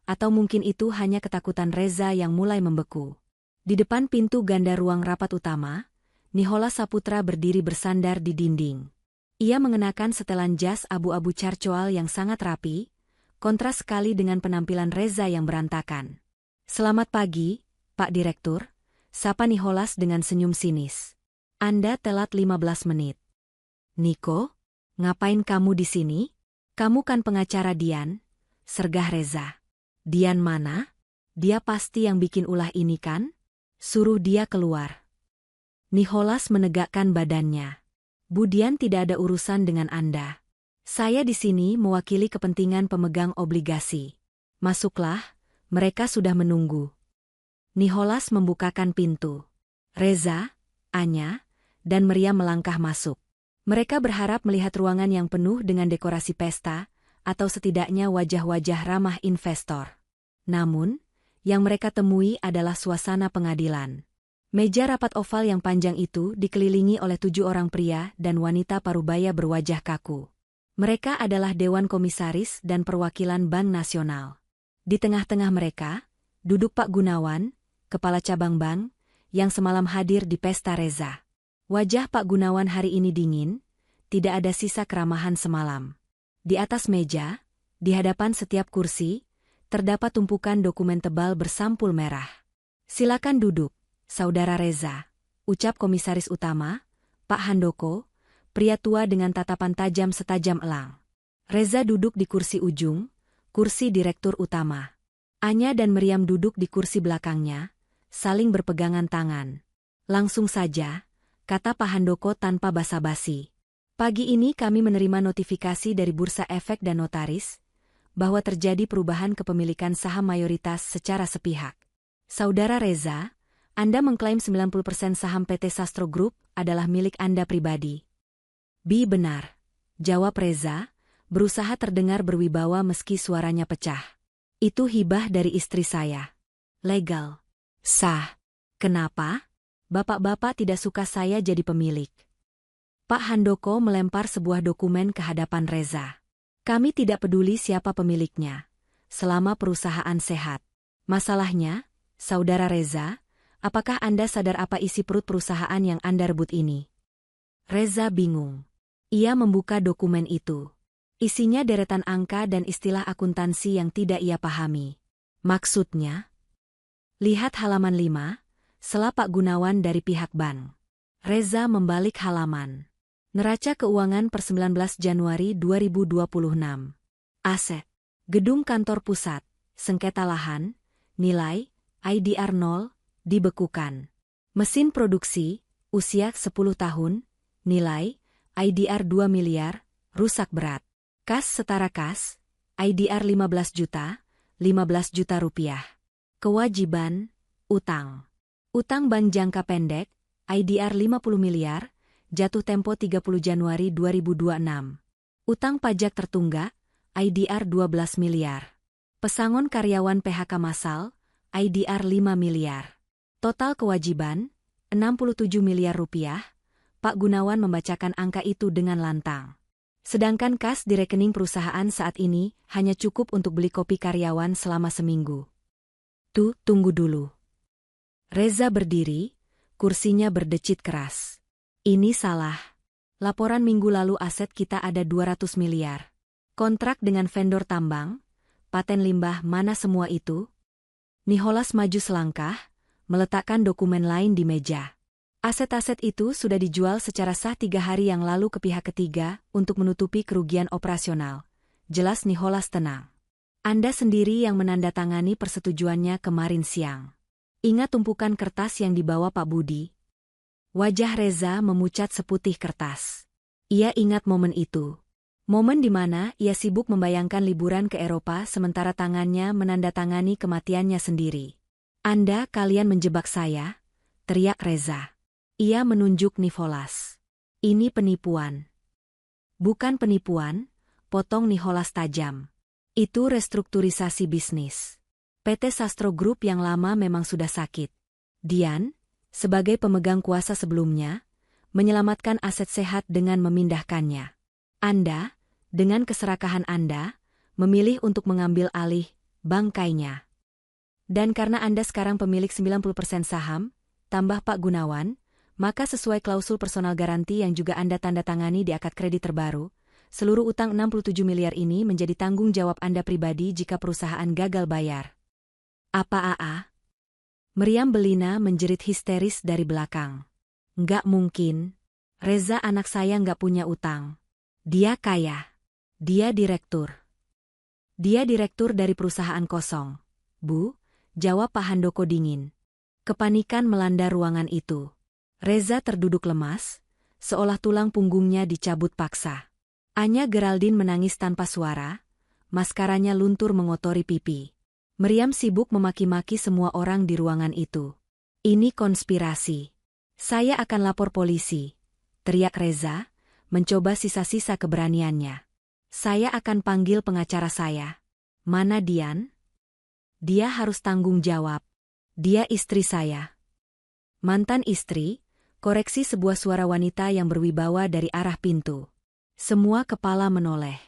Atau mungkin itu hanya ketakutan Reza yang mulai membeku. Di depan pintu ganda ruang rapat utama, Nicholas Saputra berdiri bersandar di dinding. Ia mengenakan setelan jas abu-abu carcoal yang sangat rapi, kontras sekali dengan penampilan Reza yang berantakan. "Selamat pagi, Pak Direktur," sapa Nicholas dengan senyum sinis. "Anda telat 15 menit. Niko, ngapain kamu di sini? Kamu kan pengacara Dian," sergah Reza. "Dian mana? Dia pasti yang bikin ulah ini kan? Suruh dia keluar." Nicholas menegakkan badannya. "Bu Dian tidak ada urusan dengan Anda. Saya di sini mewakili kepentingan pemegang obligasi. Masuklah, mereka sudah menunggu." Nicholas membukakan pintu. Reza, Anya, dan Meriam melangkah masuk. Mereka berharap melihat ruangan yang penuh dengan dekorasi pesta, atau setidaknya wajah-wajah ramah investor. Namun, yang mereka temui adalah suasana pengadilan. Meja rapat oval yang panjang itu dikelilingi oleh 7 orang pria dan wanita parubaya berwajah kaku. Mereka adalah Dewan Komisaris dan Perwakilan Bank Nasional. Di tengah-tengah mereka, duduk Pak Gunawan, Kepala Cabang Bank, yang semalam hadir di pesta Reza. Wajah Pak Gunawan hari ini dingin, tidak ada sisa keramahan semalam. Di atas meja, di hadapan setiap kursi, terdapat tumpukan dokumen tebal bersampul merah. "Silakan duduk, Saudara Reza," ucap Komisaris Utama, Pak Handoko, pria tua dengan tatapan tajam setajam elang. Reza duduk di kursi ujung, kursi Direktur Utama. Anya dan Meriam duduk di kursi belakangnya, saling berpegangan tangan. "Langsung saja," kata Pak Handoko tanpa basa-basi. "Pagi ini kami menerima notifikasi dari Bursa Efek dan Notaris, bahwa terjadi perubahan kepemilikan saham mayoritas secara sepihak. Saudara Reza, Anda mengklaim 90% saham PT Sastro Group adalah milik Anda pribadi." Benar," jawab Reza, berusaha terdengar berwibawa meski suaranya pecah. "Itu hibah dari istri saya. Legal. Sah. Kenapa? Bapak-bapak tidak suka saya jadi pemilik?" Pak Handoko melempar sebuah dokumen ke hadapan Reza. "Kami tidak peduli siapa pemiliknya, selama perusahaan sehat. Masalahnya, Saudara Reza, apakah Anda sadar apa isi perut perusahaan yang Anda rebut ini?" Reza bingung. Ia membuka dokumen itu. Isinya deretan angka dan istilah akuntansi yang tidak ia pahami. "Maksudnya?" "Lihat halaman 5, sela Pak Gunawan dari pihak bank." Reza membalik halaman. Neraca keuangan per 19 Januari 2026. Aset. Gedung kantor pusat, sengketa lahan, nilai, IDR 0, dibekukan. Mesin produksi, usia 10 tahun, nilai, IDR 2 miliar, rusak berat. Kas setara kas, IDR 15 juta rupiah. Kewajiban, utang. Utang bank jangka pendek, IDR 50 miliar, jatuh tempo 30 Januari 2026. Utang pajak tertunggak, IDR 12 miliar. Pesangon karyawan PHK massal, IDR 5 miliar. Total kewajiban, 67 miliar rupiah. Pak Gunawan membacakan angka itu dengan lantang. Sedangkan kas di rekening perusahaan saat ini hanya cukup untuk beli kopi karyawan selama seminggu. Tunggu dulu." Reza berdiri, kursinya berdecit keras. "Ini salah. Laporan minggu lalu aset kita ada 200 miliar. Kontrak dengan vendor tambang, paten limbah, mana semua itu?" Nicholas maju selangkah, meletakkan dokumen lain di meja. Aset-aset itu sudah dijual secara sah 3 hari yang lalu ke pihak ketiga untuk menutupi kerugian operasional. Jelas Nicholas tenang. "Anda sendiri yang menandatangani persetujuannya kemarin siang. Ingat tumpukan kertas yang dibawa Pak Budi?" Wajah Reza memucat seputih kertas. Ia ingat momen itu. Momen di mana ia sibuk membayangkan liburan ke Eropa sementara tangannya menandatangani kematiannya sendiri. Kalian menjebak saya?" teriak Reza. Ia menunjuk Nicholas. "Ini penipuan." "Bukan penipuan," potong Nicholas tajam. Itu restrukturisasi bisnis. PT Sastro Group yang lama memang sudah sakit. Dian, sebagai pemegang kuasa sebelumnya, menyelamatkan aset sehat dengan memindahkannya. Anda, dengan keserakahan Anda, memilih untuk mengambil alih bangkainya. Dan karena Anda sekarang pemilik 90% saham, tambah Pak Gunawan, maka sesuai klausul personal garanti yang juga Anda tanda tangani di akad kredit terbaru, seluruh utang 67 miliar ini menjadi tanggung jawab Anda pribadi jika perusahaan gagal bayar. Apa AA? Meriam Belina menjerit histeris dari belakang. Nggak mungkin. Reza anak saya nggak punya utang. Dia kaya. Dia direktur. Dia direktur dari perusahaan kosong. Bu, jawab Pak Handoko dingin. Kepanikan melanda ruangan itu. Reza terduduk lemas, seolah tulang punggungnya dicabut paksa. Anya Geraldine menangis tanpa suara, maskaranya luntur mengotori pipi. Meriam sibuk memaki-maki semua orang di ruangan itu. Ini konspirasi. Saya akan lapor polisi, teriak Reza, mencoba sisa-sisa keberaniannya. Saya akan panggil pengacara saya. Mana Dian? Dia harus tanggung jawab. Dia istri saya. Mantan istri, koreksi sebuah suara wanita yang berwibawa dari arah pintu. Semua kepala menoleh.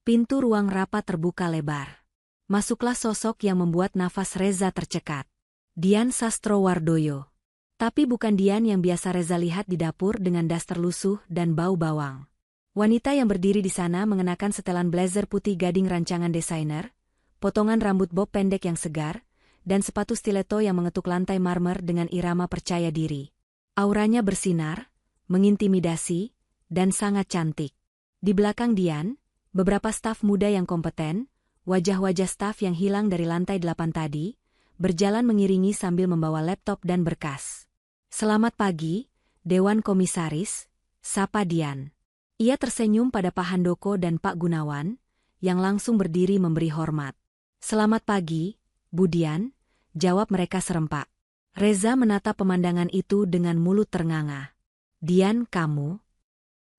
Pintu ruang rapat terbuka lebar. Masuklah sosok yang membuat nafas Reza tercekat. Dian Sastrowardoyo. Tapi bukan Dian yang biasa Reza lihat di dapur dengan daster lusuh dan bau bawang. Wanita yang berdiri di sana mengenakan setelan blazer putih gading rancangan desainer, potongan rambut bob pendek yang segar, dan sepatu stiletto yang mengetuk lantai marmer dengan irama percaya diri. Auranya bersinar, mengintimidasi, dan sangat cantik. Di belakang Dian, beberapa staf muda yang kompeten, wajah-wajah staf yang hilang dari lantai 8 tadi, berjalan mengiringi sambil membawa laptop dan berkas. Selamat pagi, Dewan Komisaris, sapa Dian. Ia tersenyum pada Pak Handoko dan Pak Gunawan, yang langsung berdiri memberi hormat. Selamat pagi, Bu Dian, jawab mereka serempak. Reza menatap pemandangan itu dengan mulut ternganga. Dian, kamu?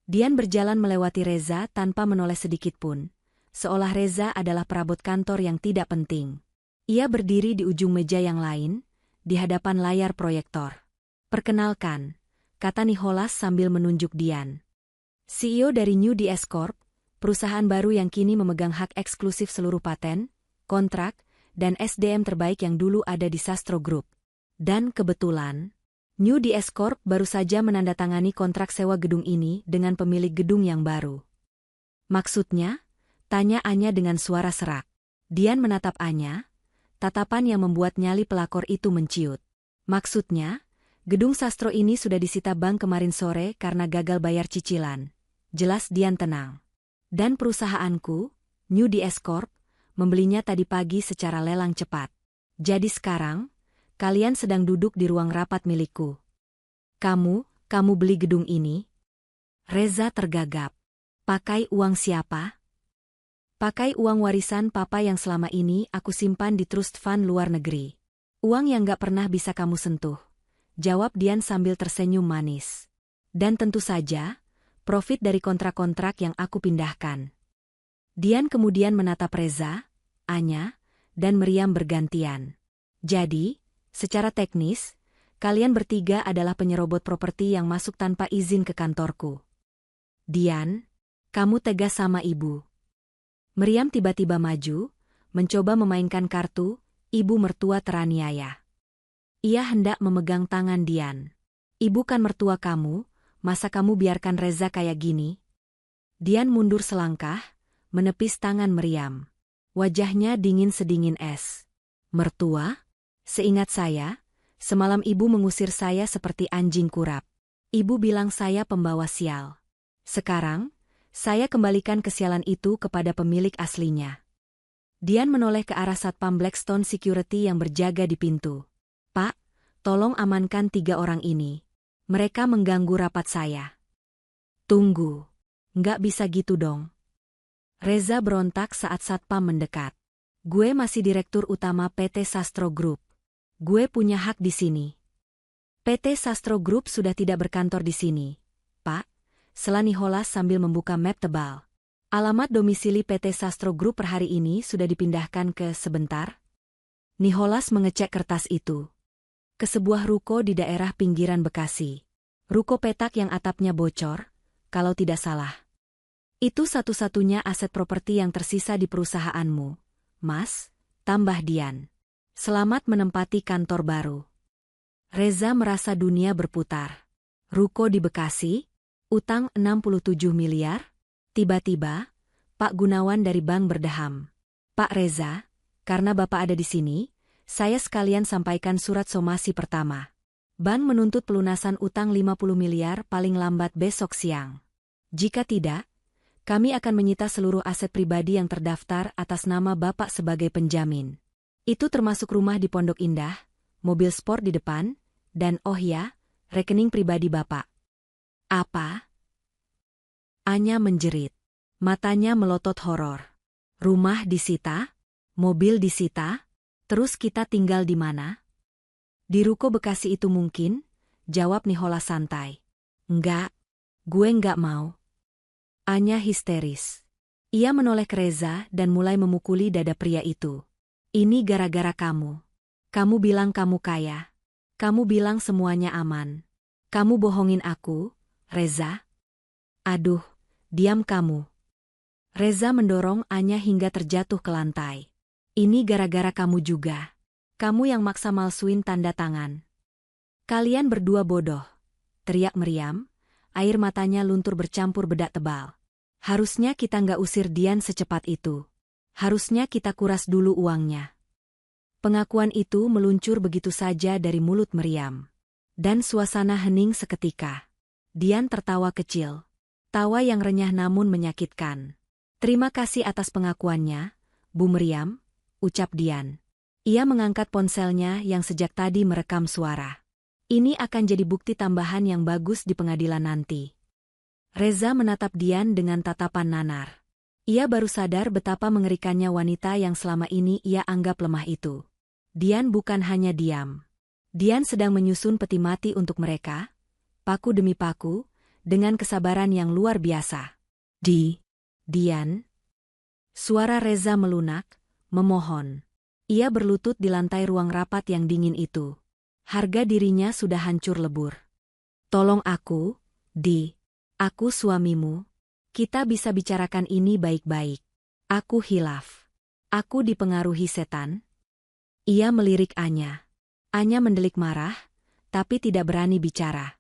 Dian berjalan melewati Reza tanpa menoleh sedikitpun. Seolah Reza adalah perabot kantor yang tidak penting. Ia berdiri di ujung meja yang lain, di hadapan layar proyektor. Perkenalkan, kata Nicholas sambil menunjuk Dian. CEO dari New DS Corp, perusahaan baru yang kini memegang hak eksklusif seluruh paten, kontrak, dan SDM terbaik yang dulu ada di Sastro Group. Dan kebetulan, New DS Corp baru saja menandatangani kontrak sewa gedung ini dengan pemilik gedung yang baru. Maksudnya? Tanya Anya dengan suara serak. Dian menatap Anya, tatapan yang membuat nyali pelakor itu menciut. Maksudnya, gedung Sastro ini sudah disita bank kemarin sore karena gagal bayar cicilan. Jelas Dian tenang. Dan perusahaanku, New DS Corp, membelinya tadi pagi secara lelang cepat. Jadi sekarang, kalian sedang duduk di ruang rapat milikku. Kamu beli gedung ini? Reza tergagap. Pakai uang siapa? Pakai uang warisan papa yang selama ini aku simpan di trust fund luar negeri. Uang yang gak pernah bisa kamu sentuh. Jawab Dian sambil tersenyum manis. Dan tentu saja, profit dari kontrak-kontrak yang aku pindahkan. Dian kemudian menatap Reza, Anya, dan Meriam bergantian. Jadi, secara teknis, kalian bertiga adalah penyerobot properti yang masuk tanpa izin ke kantorku. Dian, kamu tegas sama ibu. Meriam tiba-tiba maju, mencoba memainkan kartu, ibu mertua teraniaya. Ia hendak memegang tangan Dian. Ibu kan mertua kamu, masa kamu biarkan Reza kayak gini? Dian mundur selangkah, menepis tangan Meriam. Wajahnya dingin sedingin es. Mertua? Seingat saya, semalam ibu mengusir saya seperti anjing kurap. Ibu bilang saya pembawa sial. Sekarang, saya kembalikan kesialan itu kepada pemilik aslinya. Dian menoleh ke arah Satpam Blackstone Security yang berjaga di pintu. Pak, tolong amankan 3 orang ini. Mereka mengganggu rapat saya. Tunggu. Nggak bisa gitu dong. Reza berontak saat Satpam mendekat. Gue masih direktur utama PT Sastro Group. Gue punya hak di sini. PT Sastro Group sudah tidak berkantor di sini, Pak. Sela Nicholas sambil membuka map tebal. Alamat domisili PT Sastro Group per hari ini sudah dipindahkan ke sebentar. Nicholas mengecek kertas itu. Ke sebuah ruko di daerah pinggiran Bekasi. Ruko petak yang atapnya bocor, kalau tidak salah. Itu satu-satunya aset properti yang tersisa di perusahaanmu, Mas, tambah Dian. Selamat menempati kantor baru. Reza merasa dunia berputar. Ruko di Bekasi, utang 67 miliar? Tiba-tiba, Pak Gunawan dari bank berdeham. Pak Reza, karena Bapak ada di sini, saya sekalian sampaikan surat somasi pertama. Bank menuntut pelunasan utang 50 miliar paling lambat besok siang. Jika tidak, kami akan menyita seluruh aset pribadi yang terdaftar atas nama Bapak sebagai penjamin. Itu termasuk rumah di Pondok Indah, mobil sport di depan, dan oh ya, rekening pribadi Bapak. Apa? Anya menjerit. Matanya melotot horor. Rumah disita? Mobil disita? Terus kita tinggal di mana? Di ruko Bekasi itu mungkin? Jawab Nicholas santai. Enggak, gue enggak mau. Anya histeris. Ia menoleh ke Reza dan mulai memukuli dada pria itu. Ini gara-gara kamu. Kamu bilang kamu kaya. Kamu bilang semuanya aman. Kamu bohongin aku, Reza. Aduh, diam kamu. Reza mendorong Anya hingga terjatuh ke lantai. Ini gara-gara kamu juga. Kamu yang maksa malsuin tanda tangan. Kalian berdua bodoh, teriak meriam, air matanya luntur bercampur bedak tebal. Harusnya kita nggak usir Dian secepat itu. Harusnya kita kuras dulu uangnya. Pengakuan itu meluncur begitu saja dari mulut meriam. Dan suasana hening seketika. Dian tertawa kecil. Tawa yang renyah namun menyakitkan. Terima kasih atas pengakuannya, Bu Meriam, ucap Dian. Ia mengangkat ponselnya yang sejak tadi merekam suara. Ini akan jadi bukti tambahan yang bagus di pengadilan nanti. Reza menatap Dian dengan tatapan nanar. Ia baru sadar betapa mengerikannya wanita yang selama ini ia anggap lemah itu. Dian bukan hanya diam. Dian sedang menyusun peti mati untuk mereka, paku demi paku, dengan kesabaran yang luar biasa. Dian. Suara Reza melunak, memohon. Ia berlutut di lantai ruang rapat yang dingin itu. Harga dirinya sudah hancur lebur. Tolong aku, aku suamimu. Kita bisa bicarakan ini baik-baik. Aku hilaf. Aku dipengaruhi setan. Ia melirik Anya. Anya mendelik marah, tapi tidak berani bicara.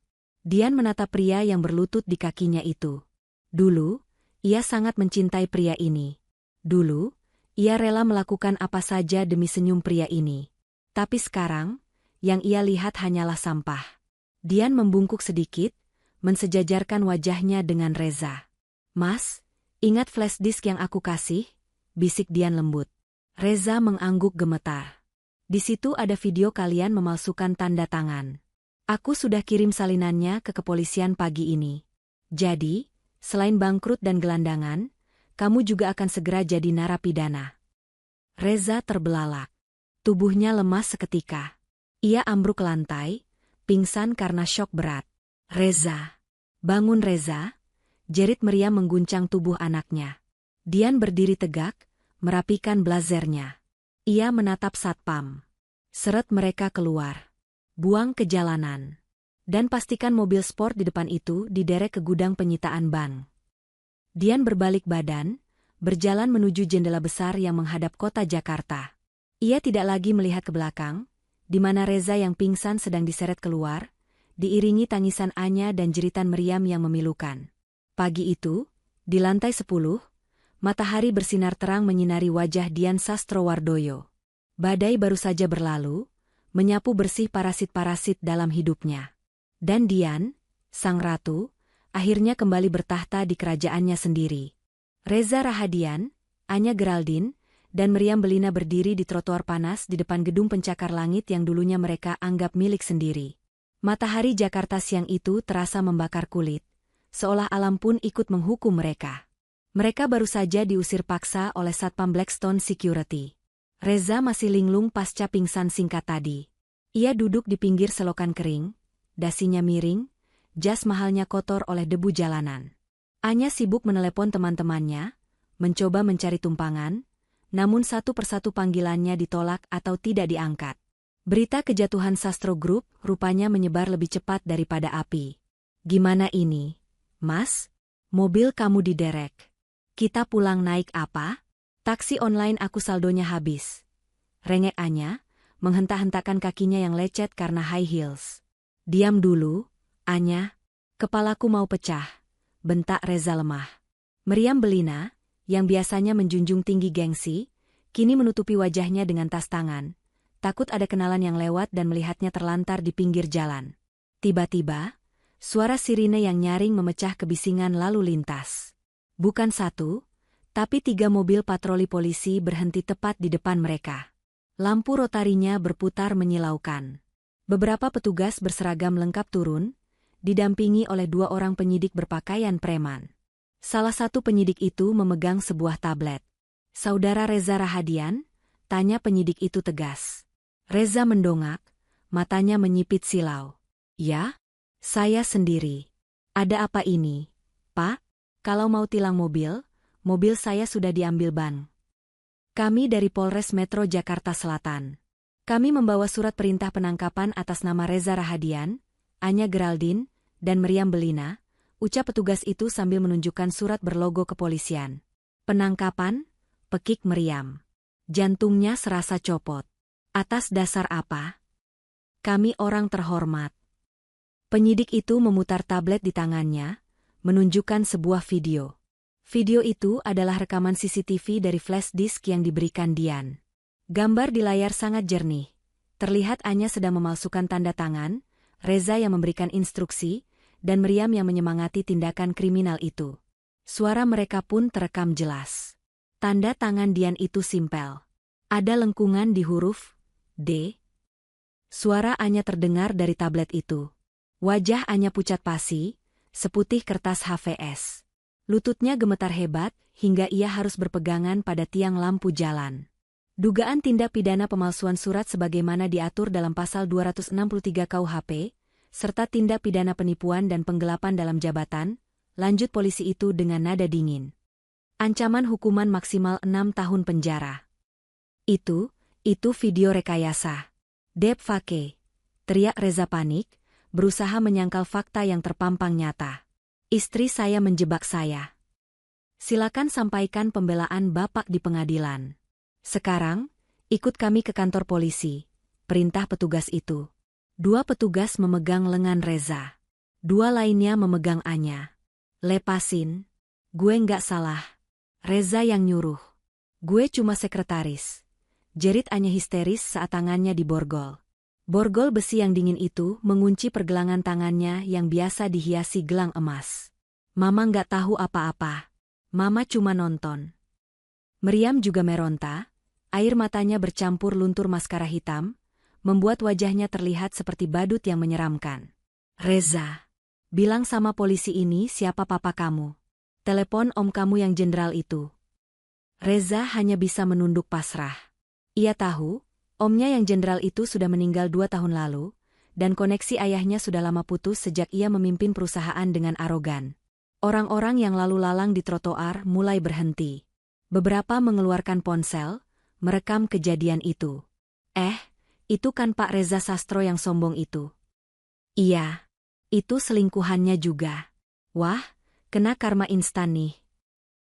Dian menatap pria yang berlutut di kakinya itu. Dulu, ia sangat mencintai pria ini. Dulu, ia rela melakukan apa saja demi senyum pria ini. Tapi sekarang, yang ia lihat hanyalah sampah. Dian membungkuk sedikit, mensejajarkan wajahnya dengan Reza. Mas, ingat flash disk yang aku kasih? Bisik Dian lembut. Reza mengangguk gemetar. Di situ ada video kalian memalsukan tanda tangan. Aku sudah kirim salinannya ke kepolisian pagi ini. Jadi, selain bangkrut dan gelandangan, kamu juga akan segera jadi narapidana. Reza terbelalak. Tubuhnya lemas seketika. Ia ambruk ke lantai, pingsan karena syok berat. Reza. Bangun Reza. Jerit meriam mengguncang tubuh anaknya. Dian berdiri tegak, merapikan blazernya. Ia menatap satpam. Seret mereka keluar. Buang ke jalanan. Dan pastikan mobil sport di depan itu diderek ke gudang penyitaan bank. Dian berbalik badan, berjalan menuju jendela besar yang menghadap kota Jakarta. Ia tidak lagi melihat ke belakang, di mana Reza yang pingsan sedang diseret keluar, diiringi tangisan Anya dan jeritan meriam yang memilukan. Pagi itu, di lantai 10, matahari bersinar terang menyinari wajah Dian Sastrowardoyo. Badai baru saja berlalu, menyapu bersih parasit-parasit dalam hidupnya. Dan Dian, sang ratu, akhirnya kembali bertahta di kerajaannya sendiri. Reza Rahadian, Anya Geraldine, dan Meriam Belina berdiri di trotoar panas di depan gedung pencakar langit yang dulunya mereka anggap milik sendiri. Matahari Jakarta siang itu terasa membakar kulit, seolah alam pun ikut menghukum mereka. Mereka baru saja diusir paksa oleh Satpam Blackstone Security. Reza masih linglung pasca pingsan singkat tadi. Ia duduk di pinggir selokan kering, dasinya miring, jas mahalnya kotor oleh debu jalanan. Anya sibuk menelepon teman-temannya, mencoba mencari tumpangan, namun satu persatu panggilannya ditolak atau tidak diangkat. Berita kejatuhan Sastro Group rupanya menyebar lebih cepat daripada api. Gimana ini, Mas? Mobil kamu diderek. Kita pulang naik apa? Taksi online aku saldonya habis. Rengek Anya, menghentak-hentakan kakinya yang lecet karena high heels. Diam dulu, Anya. Kepalaku mau pecah, bentak Reza lemah. Meriam Belina, yang biasanya menjunjung tinggi gengsi, kini menutupi wajahnya dengan tas tangan. Takut ada kenalan yang lewat dan melihatnya terlantar di pinggir jalan. Tiba-tiba, suara sirine yang nyaring memecah kebisingan lalu lintas. Bukan satu, tapi 3 mobil patroli polisi berhenti tepat di depan mereka. Lampu rotarinya berputar menyilaukan. Beberapa petugas berseragam lengkap turun, didampingi oleh 2 orang penyidik berpakaian preman. Salah satu penyidik itu memegang sebuah tablet. Saudara Reza Rahadian? Tanya penyidik itu tegas. Reza mendongak, matanya menyipit silau. Ya? Saya sendiri. Ada apa ini, Pak? Kalau mau tilang mobil saya sudah diambil ban. Kami dari Polres Metro Jakarta Selatan. Kami membawa surat perintah penangkapan atas nama Reza Rahadian, Anya Geraldine, dan Meriam Belina, ucap petugas itu sambil menunjukkan surat berlogo kepolisian. Penangkapan? Pekik Meriam. Jantungnya serasa copot. Atas dasar apa? Kami orang terhormat. Penyidik itu memutar tablet di tangannya, menunjukkan sebuah video. Video itu adalah rekaman CCTV dari flash disk yang diberikan Dian. Gambar di layar sangat jernih. Terlihat Anya sedang memalsukan tanda tangan, Reza yang memberikan instruksi, dan Meriam yang menyemangati tindakan kriminal itu. Suara mereka pun terekam jelas. Tanda tangan Dian itu simpel. Ada lengkungan di huruf D. Suara Anya terdengar dari tablet itu. Wajah Anya pucat pasi, seputih kertas HVS. Lututnya gemetar hebat, hingga ia harus berpegangan pada tiang lampu jalan. Dugaan tindak pidana pemalsuan surat sebagaimana diatur dalam pasal 263 KUHP, serta tindak pidana penipuan dan penggelapan dalam jabatan, lanjut polisi itu dengan nada dingin. Ancaman hukuman maksimal 6 tahun penjara. Itu video rekayasa. Deepfake, teriak Reza panik, berusaha menyangkal fakta yang terpampang nyata. Istri saya menjebak saya. Silakan sampaikan pembelaan Bapak di pengadilan. Sekarang, ikut kami ke kantor polisi, perintah petugas itu. 2 petugas memegang lengan Reza. 2 lainnya memegang Anya. Lepasin. Gue nggak salah. Reza yang nyuruh. Gue cuma sekretaris. Jerit Anya histeris saat tangannya diborgol. Borgol besi yang dingin itu mengunci pergelangan tangannya yang biasa dihiasi gelang emas. Mama nggak tahu apa-apa. Mama cuma nonton. Meriam juga meronta, air matanya bercampur luntur maskara hitam, membuat wajahnya terlihat seperti badut yang menyeramkan. Reza, bilang sama polisi ini siapa papa kamu. Telepon om kamu yang jenderal itu. Reza hanya bisa menunduk pasrah. Ia tahu, omnya yang jenderal itu sudah meninggal 2 tahun lalu, dan koneksi ayahnya sudah lama putus sejak ia memimpin perusahaan dengan arogan. Orang-orang yang lalu lalang di trotoar mulai berhenti. Beberapa mengeluarkan ponsel, merekam kejadian itu. Itu kan Pak Reza Sastro yang sombong itu. Iya, itu selingkuhannya juga. Wah, kena karma instan nih.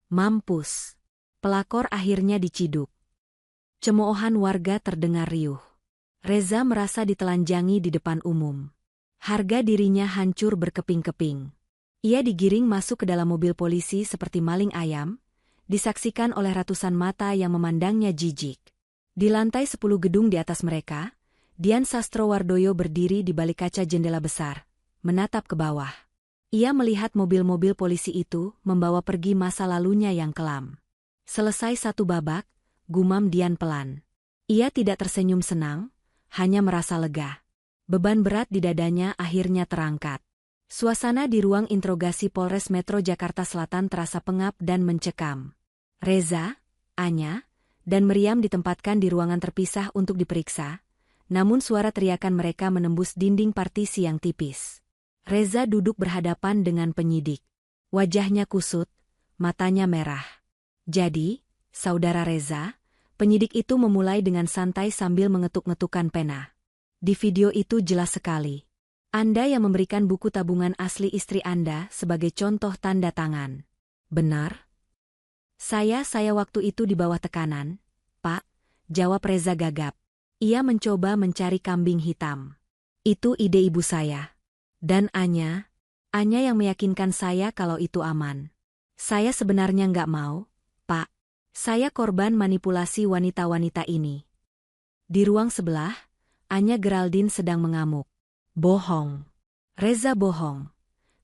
Mampus. Pelakor akhirnya diciduk. Cemoohan warga terdengar riuh. Reza merasa ditelanjangi di depan umum. Harga dirinya hancur berkeping-keping. Ia digiring masuk ke dalam mobil polisi seperti maling ayam, disaksikan oleh ratusan mata yang memandangnya jijik. Di lantai 10 gedung di atas mereka, Dian Sastrowardoyo berdiri di balik kaca jendela besar, menatap ke bawah. Ia melihat mobil-mobil polisi itu membawa pergi masa lalunya yang kelam. Selesai 1 babak, gumam Dian pelan. Ia tidak tersenyum senang, hanya merasa lega. Beban berat di dadanya akhirnya terangkat. Suasana di ruang interogasi Polres Metro Jakarta Selatan terasa pengap dan mencekam. Reza, Anya, dan Meriam ditempatkan di ruangan terpisah untuk diperiksa, namun suara teriakan mereka menembus dinding partisi yang tipis. Reza duduk berhadapan dengan penyidik. Wajahnya kusut, matanya merah. Jadi, Saudara Reza, penyidik itu memulai dengan santai sambil mengetuk-ngetukkan pena. Di video itu jelas sekali. Anda yang memberikan buku tabungan asli istri Anda sebagai contoh tanda tangan. Benar? Saya waktu itu di bawah tekanan, Pak, jawab Reza gagap. Ia mencoba mencari kambing hitam. Itu ide ibu saya. Dan Anya yang meyakinkan saya kalau itu aman. Saya sebenarnya nggak mau, Pak. Saya korban manipulasi wanita-wanita ini. Di ruang sebelah, Anya Geraldine sedang mengamuk. Bohong. Reza bohong.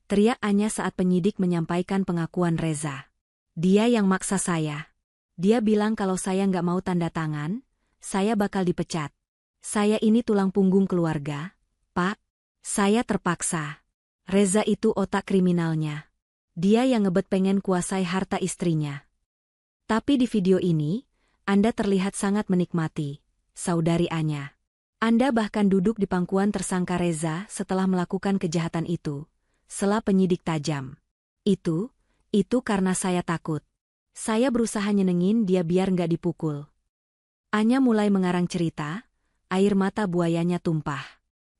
Teriak Anya saat penyidik menyampaikan pengakuan Reza. Dia yang maksa saya. Dia bilang kalau saya nggak mau tanda tangan, saya bakal dipecat. Saya ini tulang punggung keluarga, Pak. Saya terpaksa. Reza itu otak kriminalnya. Dia yang ngebet pengen kuasai harta istrinya. Tapi di video ini, Anda terlihat sangat menikmati, Saudari Anya. Anda bahkan duduk di pangkuan tersangka Reza setelah melakukan kejahatan itu. Sela penyidik tajam. Itu karena saya takut. Saya berusaha nyenengin dia biar nggak dipukul. Anya mulai mengarang cerita, air mata buayanya tumpah.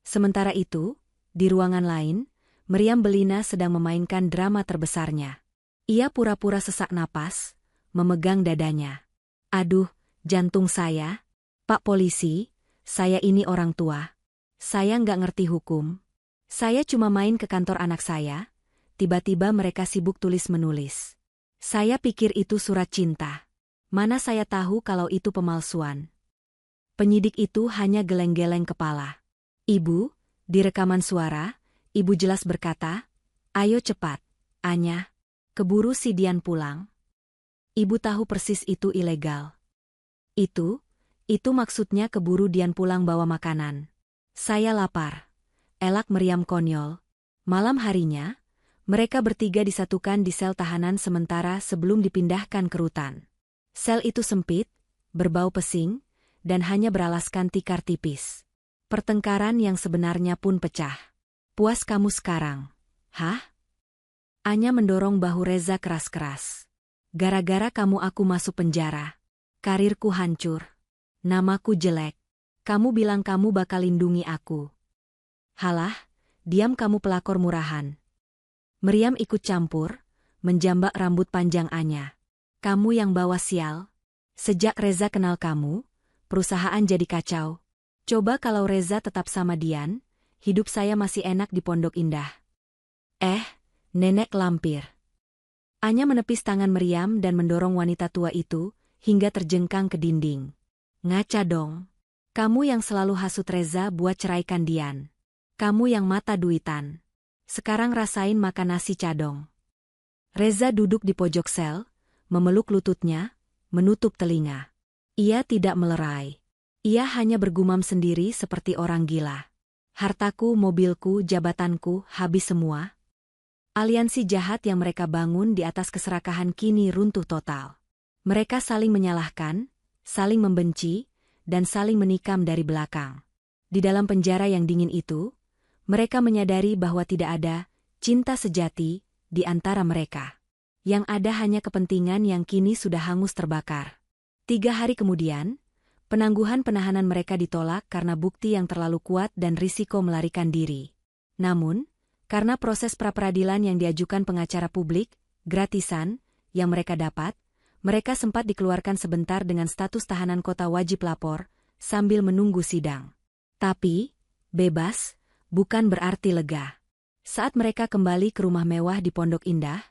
Sementara itu, di ruangan lain, Meriam Belina sedang memainkan drama terbesarnya. Ia pura-pura sesak napas, memegang dadanya. Aduh, jantung saya. Pak polisi, saya ini orang tua. Saya nggak ngerti hukum. Saya cuma main ke kantor anak saya, tiba-tiba mereka sibuk tulis-menulis. Saya pikir itu surat cinta. Mana saya tahu kalau itu pemalsuan. Penyidik itu hanya geleng-geleng kepala. Ibu, di rekaman suara, ibu jelas berkata, ayo cepat, Anya. Keburu si Dian pulang. Ibu tahu persis itu ilegal. Itu maksudnya keburu Dian pulang bawa makanan. Saya lapar. Elak Meriam konyol. Malam harinya, mereka bertiga disatukan di sel tahanan sementara sebelum dipindahkan ke rutan. Sel itu sempit, berbau pesing, dan hanya beralaskan tikar tipis. Pertengkaran yang sebenarnya pun pecah. Puas kamu sekarang? Hah? Anya mendorong bahu Reza keras-keras. Gara-gara kamu aku masuk penjara. Karirku hancur. Namaku jelek. Kamu bilang kamu bakal lindungi aku. Halah, diam kamu pelakor murahan. Meriam ikut campur, menjambak rambut panjang Anya. Kamu yang bawa sial. Sejak Reza kenal kamu, perusahaan jadi kacau. Coba kalau Reza tetap sama Dian, hidup saya masih enak di Pondok Indah. Nenek lampir. Anya menepis tangan Meriam dan mendorong wanita tua itu, hingga terjengkang ke dinding. Ngaca dong. Kamu yang selalu hasut Reza buat ceraikan Dian. Kamu yang mata duitan. Sekarang rasain makan nasi cadong. Reza duduk di pojok sel, memeluk lututnya, menutup telinga. Ia tidak melerai. Ia hanya bergumam sendiri seperti orang gila. Hartaku, mobilku, jabatanku, habis semua. Aliansi jahat yang mereka bangun di atas keserakahan kini runtuh total. Mereka saling menyalahkan, saling membenci, dan saling menikam dari belakang. Di dalam penjara yang dingin itu, mereka menyadari bahwa tidak ada cinta sejati di antara mereka. Yang ada hanya kepentingan yang kini sudah hangus terbakar. 3 hari kemudian, penangguhan penahanan mereka ditolak karena bukti yang terlalu kuat dan risiko melarikan diri. Namun, karena proses pra-peradilan yang diajukan pengacara publik, gratisan, yang mereka dapat, mereka sempat dikeluarkan sebentar dengan status tahanan kota wajib lapor, sambil menunggu sidang. Tapi, bebas, bukan berarti lega. Saat mereka kembali ke rumah mewah di Pondok Indah,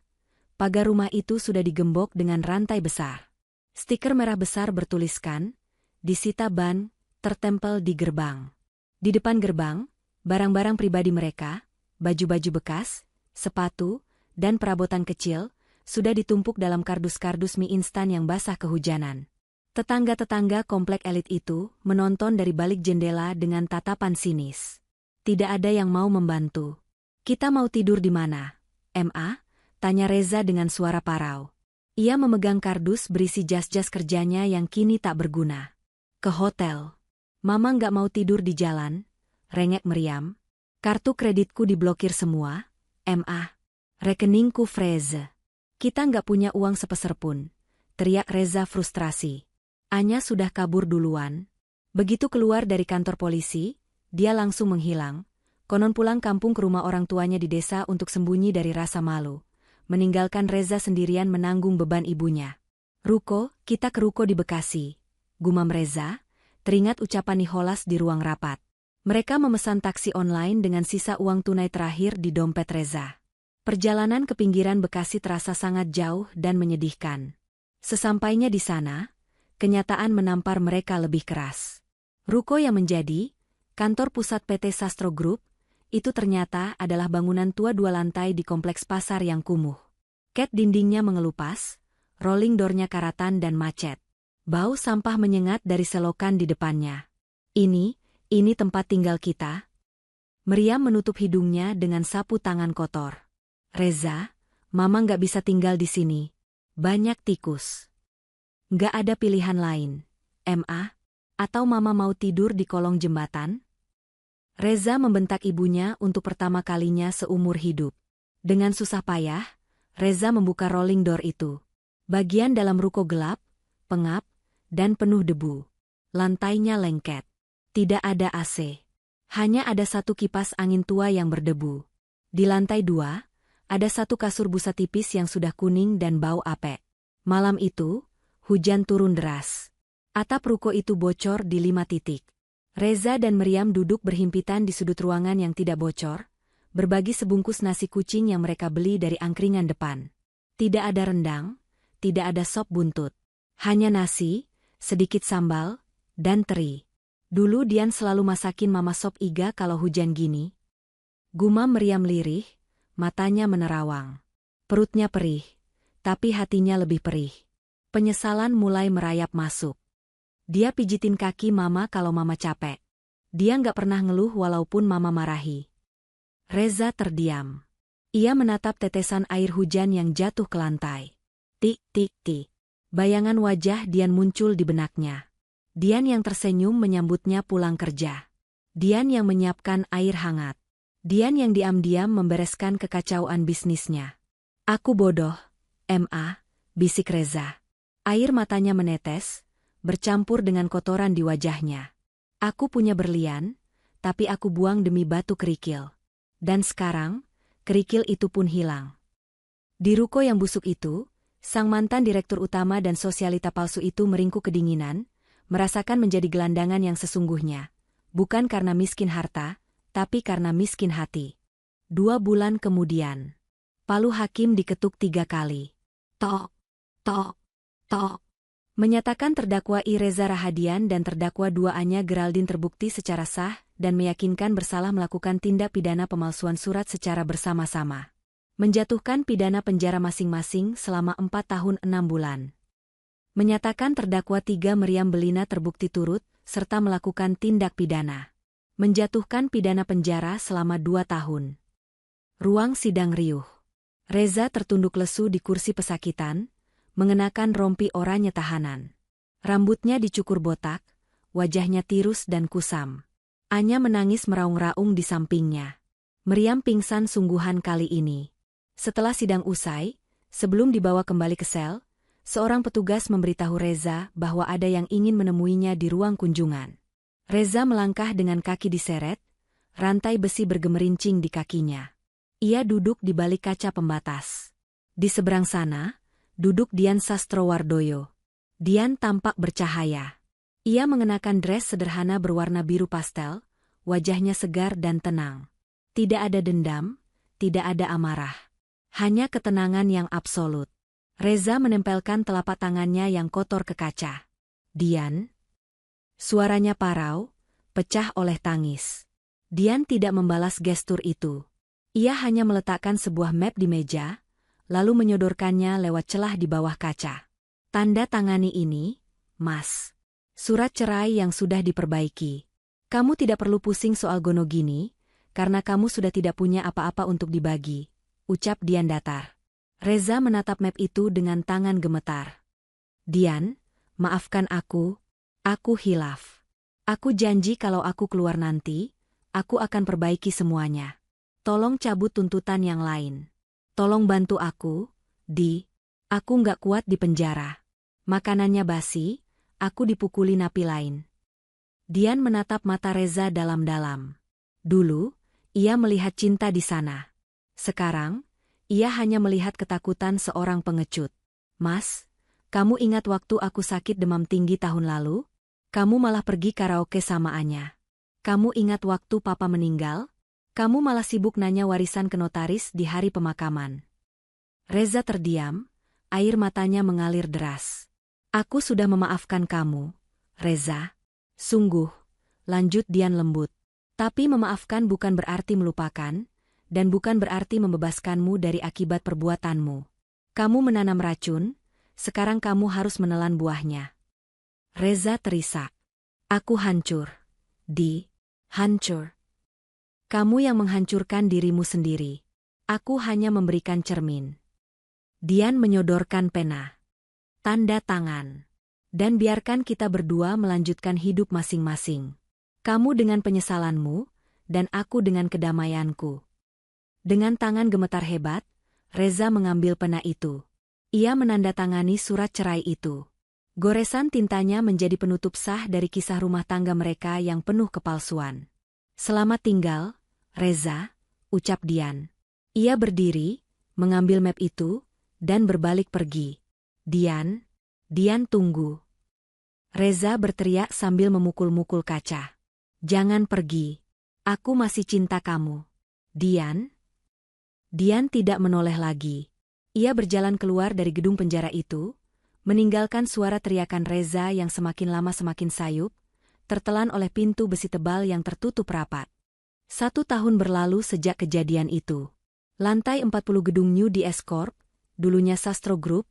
pagar rumah itu sudah digembok dengan rantai besar. Stiker merah besar bertuliskan, disita ban, tertempel di gerbang. Di depan gerbang, barang-barang pribadi mereka, baju-baju bekas, sepatu, dan perabotan kecil, sudah ditumpuk dalam kardus-kardus mie instan yang basah kehujanan. Tetangga-tetangga komplek elit itu menonton dari balik jendela dengan tatapan sinis. Tidak ada yang mau membantu. Kita mau tidur di mana? Ma? Tanya Reza dengan suara parau. Ia memegang kardus berisi jas-jas kerjanya yang kini tak berguna. Ke hotel. Mama nggak mau tidur di jalan, rengek Meriam. Kartu kreditku diblokir semua, Ma. Rekeningku freeze. Kita nggak punya uang sepeser pun. teriak Reza frustrasi. Anya sudah kabur duluan. Begitu keluar dari kantor polisi, dia langsung menghilang. Konon pulang kampung ke rumah orang tuanya di desa untuk sembunyi dari rasa malu. Meninggalkan Reza sendirian menanggung beban ibunya. Ruko, kita ke ruko di Bekasi. Gumam Reza, teringat ucapan Nicholas di ruang rapat. Mereka memesan taksi online dengan sisa uang tunai terakhir di dompet Reza. Perjalanan ke pinggiran Bekasi terasa sangat jauh dan menyedihkan. Sesampainya di sana, kenyataan menampar mereka lebih keras. Ruko yang menjadi kantor pusat PT Sastro Group, itu ternyata adalah bangunan tua 2 lantai di kompleks pasar yang kumuh. Cat dindingnya mengelupas, rolling door-nya karatan dan macet. Bau sampah menyengat dari selokan di depannya. Ini tempat tinggal kita. Meriam menutup hidungnya dengan sapu tangan kotor. Reza, Mama nggak bisa tinggal di sini. Banyak tikus. Nggak ada pilihan lain. Ma? Atau Mama mau tidur di kolong jembatan? Reza membentak ibunya untuk pertama kalinya seumur hidup. Dengan susah payah, Reza membuka rolling door itu. Bagian dalam ruko gelap, pengap, dan penuh debu. Lantainya lengket. Tidak ada AC. Hanya ada satu kipas angin tua yang berdebu. Di lantai 2, ada satu kasur busa tipis yang sudah kuning dan bau apek. Malam itu, hujan turun deras. Atap ruko itu bocor di 5 titik. Reza dan Meriam duduk berhimpitan di sudut ruangan yang tidak bocor, berbagi sebungkus nasi kucing yang mereka beli dari angkringan depan. Tidak ada rendang, tidak ada sop buntut. Hanya nasi, sedikit sambal, dan teri. Dulu Dian selalu masakin Mama sop iga kalau hujan gini. Gumam Meriam lirih, matanya menerawang. Perutnya perih, tapi hatinya lebih perih. Penyesalan mulai merayap masuk. Dia pijitin kaki Mama kalau Mama capek. Dia nggak pernah ngeluh walaupun Mama marahi. Reza terdiam. Ia menatap tetesan air hujan yang jatuh ke lantai. Tik, tik, tik. Bayangan wajah Dian muncul di benaknya. Dian yang tersenyum menyambutnya pulang kerja. Dian yang menyiapkan air hangat. Dian yang diam-diam membereskan kekacauan bisnisnya. Aku bodoh, Ma, bisik Reza. Air matanya menetes, bercampur dengan kotoran di wajahnya. Aku punya berlian, tapi aku buang demi batu kerikil. Dan sekarang, kerikil itu pun hilang. Di ruko yang busuk itu, sang mantan direktur utama dan sosialita palsu itu meringkuk kedinginan, merasakan menjadi gelandangan yang sesungguhnya. Bukan karena miskin harta, tapi karena miskin hati. 2 bulan kemudian, palu hakim diketuk 3 kali. Tok, tok, tok. Menyatakan terdakwa I. Reza Rahadian dan terdakwa 2-nya Geraldine terbukti secara sah dan meyakinkan bersalah melakukan tindak pidana pemalsuan surat secara bersama-sama. Menjatuhkan pidana penjara masing-masing selama 4 tahun 6 bulan. Menyatakan terdakwa 3 Meriam Belina terbukti turut, serta melakukan tindak pidana. Menjatuhkan pidana penjara selama 2 tahun. Ruang sidang riuh. Reza tertunduk lesu di kursi pesakitan, mengenakan rompi oranye tahanan. Rambutnya dicukur botak, wajahnya tirus dan kusam. Anya menangis meraung-raung di sampingnya. Meriam pingsan sungguhan kali ini. Setelah sidang usai, sebelum dibawa kembali ke sel, seorang petugas memberitahu Reza bahwa ada yang ingin menemuinya di ruang kunjungan. Reza melangkah dengan kaki diseret, rantai besi bergemerincing di kakinya. Ia duduk di balik kaca pembatas. Di seberang sana, duduk Dian Sastrowardoyo. Dian tampak bercahaya. Ia mengenakan dress sederhana berwarna biru pastel, wajahnya segar dan tenang. Tidak ada dendam, tidak ada amarah. Hanya ketenangan yang absolut. Reza menempelkan telapak tangannya yang kotor ke kaca. Dian? Suaranya parau, pecah oleh tangis. Dian tidak membalas gestur itu. Ia hanya meletakkan sebuah map di meja, lalu menyodorkannya lewat celah di bawah kaca. Tanda tangani ini, Mas. Surat cerai yang sudah diperbaiki. Kamu tidak perlu pusing soal Gono gini, karena kamu sudah tidak punya apa-apa untuk dibagi, ucap Dian datar. Reza menatap map itu dengan tangan gemetar. Dian, maafkan aku hilaf. Aku janji kalau aku keluar nanti, aku akan perbaiki semuanya. Tolong cabut tuntutan yang lain. Tolong bantu aku, Di. Aku nggak kuat di penjara. Makanannya basi, aku dipukuli napi lain. Dian menatap mata Reza dalam-dalam. Dulu, ia melihat cinta di sana. Sekarang, ia hanya melihat ketakutan seorang pengecut. Mas, kamu ingat waktu aku sakit demam tinggi tahun lalu? Kamu malah pergi karaoke sama Anya. Kamu ingat waktu papa meninggal? Kamu malah sibuk nanya warisan ke notaris di hari pemakaman. Reza terdiam, air matanya mengalir deras. Aku sudah memaafkan kamu, Reza. Sungguh, lanjut Dian lembut. Tapi memaafkan bukan berarti melupakan, dan bukan berarti membebaskanmu dari akibat perbuatanmu. Kamu menanam racun, sekarang kamu harus menelan buahnya. Reza terisak. Aku hancur. Hancur. Kamu yang menghancurkan dirimu sendiri. Aku hanya memberikan cermin. Dian menyodorkan pena. Tanda tangan. Dan biarkan kita berdua melanjutkan hidup masing-masing. Kamu dengan penyesalanmu, dan aku dengan kedamaianku. Dengan tangan gemetar hebat, Reza mengambil pena itu. Ia menandatangani surat cerai itu. Goresan tintanya menjadi penutup sah dari kisah rumah tangga mereka yang penuh kepalsuan. Selamat tinggal, Reza, ucap Dian. Ia berdiri, mengambil map itu, dan berbalik pergi. Dian tunggu. Reza berteriak sambil memukul-mukul kaca. Jangan pergi. Aku masih cinta kamu. Dian tidak menoleh lagi. Ia berjalan keluar dari gedung penjara itu, meninggalkan suara teriakan Reza yang semakin lama semakin sayup, tertelan oleh pintu besi tebal yang tertutup rapat. 1 tahun berlalu sejak kejadian itu. Lantai 40 gedung New DS Corp, dulunya Sastro Group,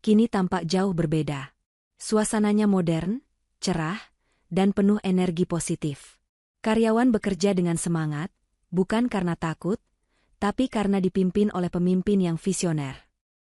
kini tampak jauh berbeda. Suasananya modern, cerah, dan penuh energi positif. Karyawan bekerja dengan semangat, bukan karena takut, tapi karena dipimpin oleh pemimpin yang visioner.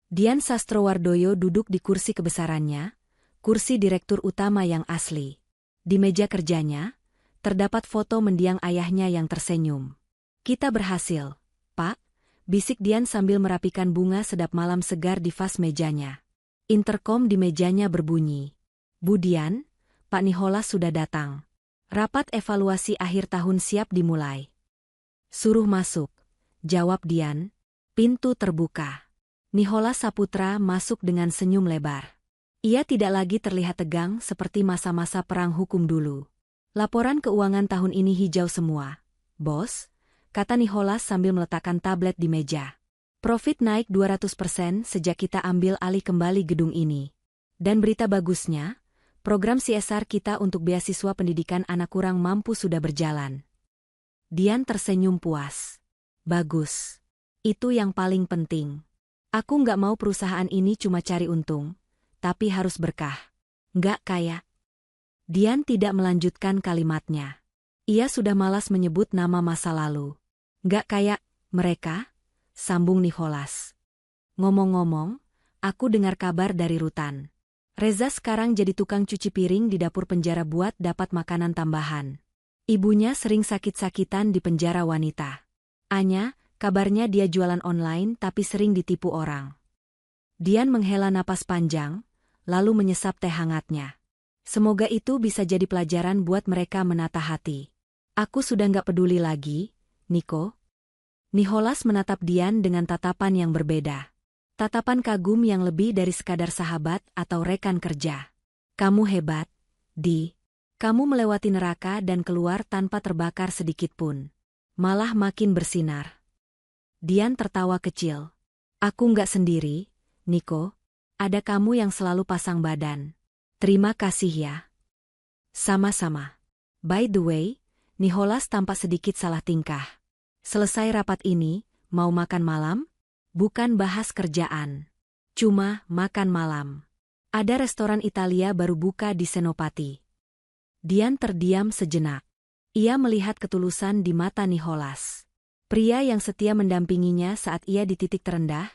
Dian Sastrowardoyo duduk di kursi kebesarannya, kursi direktur utama yang asli. Di meja kerjanya, terdapat foto mendiang ayahnya yang tersenyum. Kita berhasil, Pak, bisik Dian sambil merapikan bunga sedap malam segar di vas mejanya. Interkom di mejanya berbunyi. Bu Dian, Pak Nicholas sudah datang. Rapat evaluasi akhir tahun siap dimulai. Suruh masuk, jawab Dian. Pintu terbuka. Nicholas Saputra masuk dengan senyum lebar. Ia tidak lagi terlihat tegang seperti masa-masa perang hukum dulu. Laporan keuangan tahun ini hijau semua. Bos, kata Nicholas sambil meletakkan tablet di meja. Profit naik 200% sejak kita ambil alih kembali gedung ini. Dan berita bagusnya, program CSR kita untuk beasiswa pendidikan anak kurang mampu sudah berjalan. Dian tersenyum puas. Bagus. Itu yang paling penting. Aku nggak mau perusahaan ini cuma cari untung, tapi harus berkah. Nggak kaya. Dian tidak melanjutkan kalimatnya. Ia sudah malas menyebut nama masa lalu. Nggak kaya, mereka? Sambung Nicholas. Ngomong-ngomong, aku dengar kabar dari Rutan. Reza sekarang jadi tukang cuci piring di dapur penjara buat dapat makanan tambahan. Ibunya sering sakit-sakitan di penjara wanita. Anya, kabarnya dia jualan online tapi sering ditipu orang. Dian menghela napas panjang, lalu menyesap teh hangatnya. Semoga itu bisa jadi pelajaran buat mereka menata hati. Aku sudah nggak peduli lagi, Niko. Nicholas menatap Dian dengan tatapan yang berbeda. Tatapan kagum yang lebih dari sekadar sahabat atau rekan kerja. Kamu hebat, Di. Kamu melewati neraka dan keluar tanpa terbakar sedikitpun. Malah makin bersinar. Dian tertawa kecil. Aku nggak sendiri, Niko. Ada kamu yang selalu pasang badan. Terima kasih ya. Sama-sama. By the way, Nicholas tampak sedikit salah tingkah. Selesai rapat ini, mau makan malam? Bukan bahas kerjaan. Cuma makan malam. Ada restoran Italia baru buka di Senopati. Dian terdiam sejenak. Ia melihat ketulusan di mata Nicholas. Pria yang setia mendampinginya saat ia di titik terendah,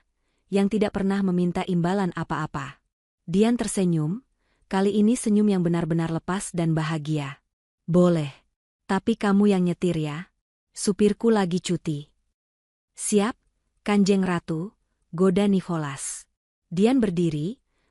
yang tidak pernah meminta imbalan apa-apa. Dian tersenyum, kali ini senyum yang benar-benar lepas dan bahagia. Boleh. Tapi kamu yang nyetir ya. Supirku lagi cuti. Siap, Kanjeng Ratu, goda Nicholas. Dian berdiri,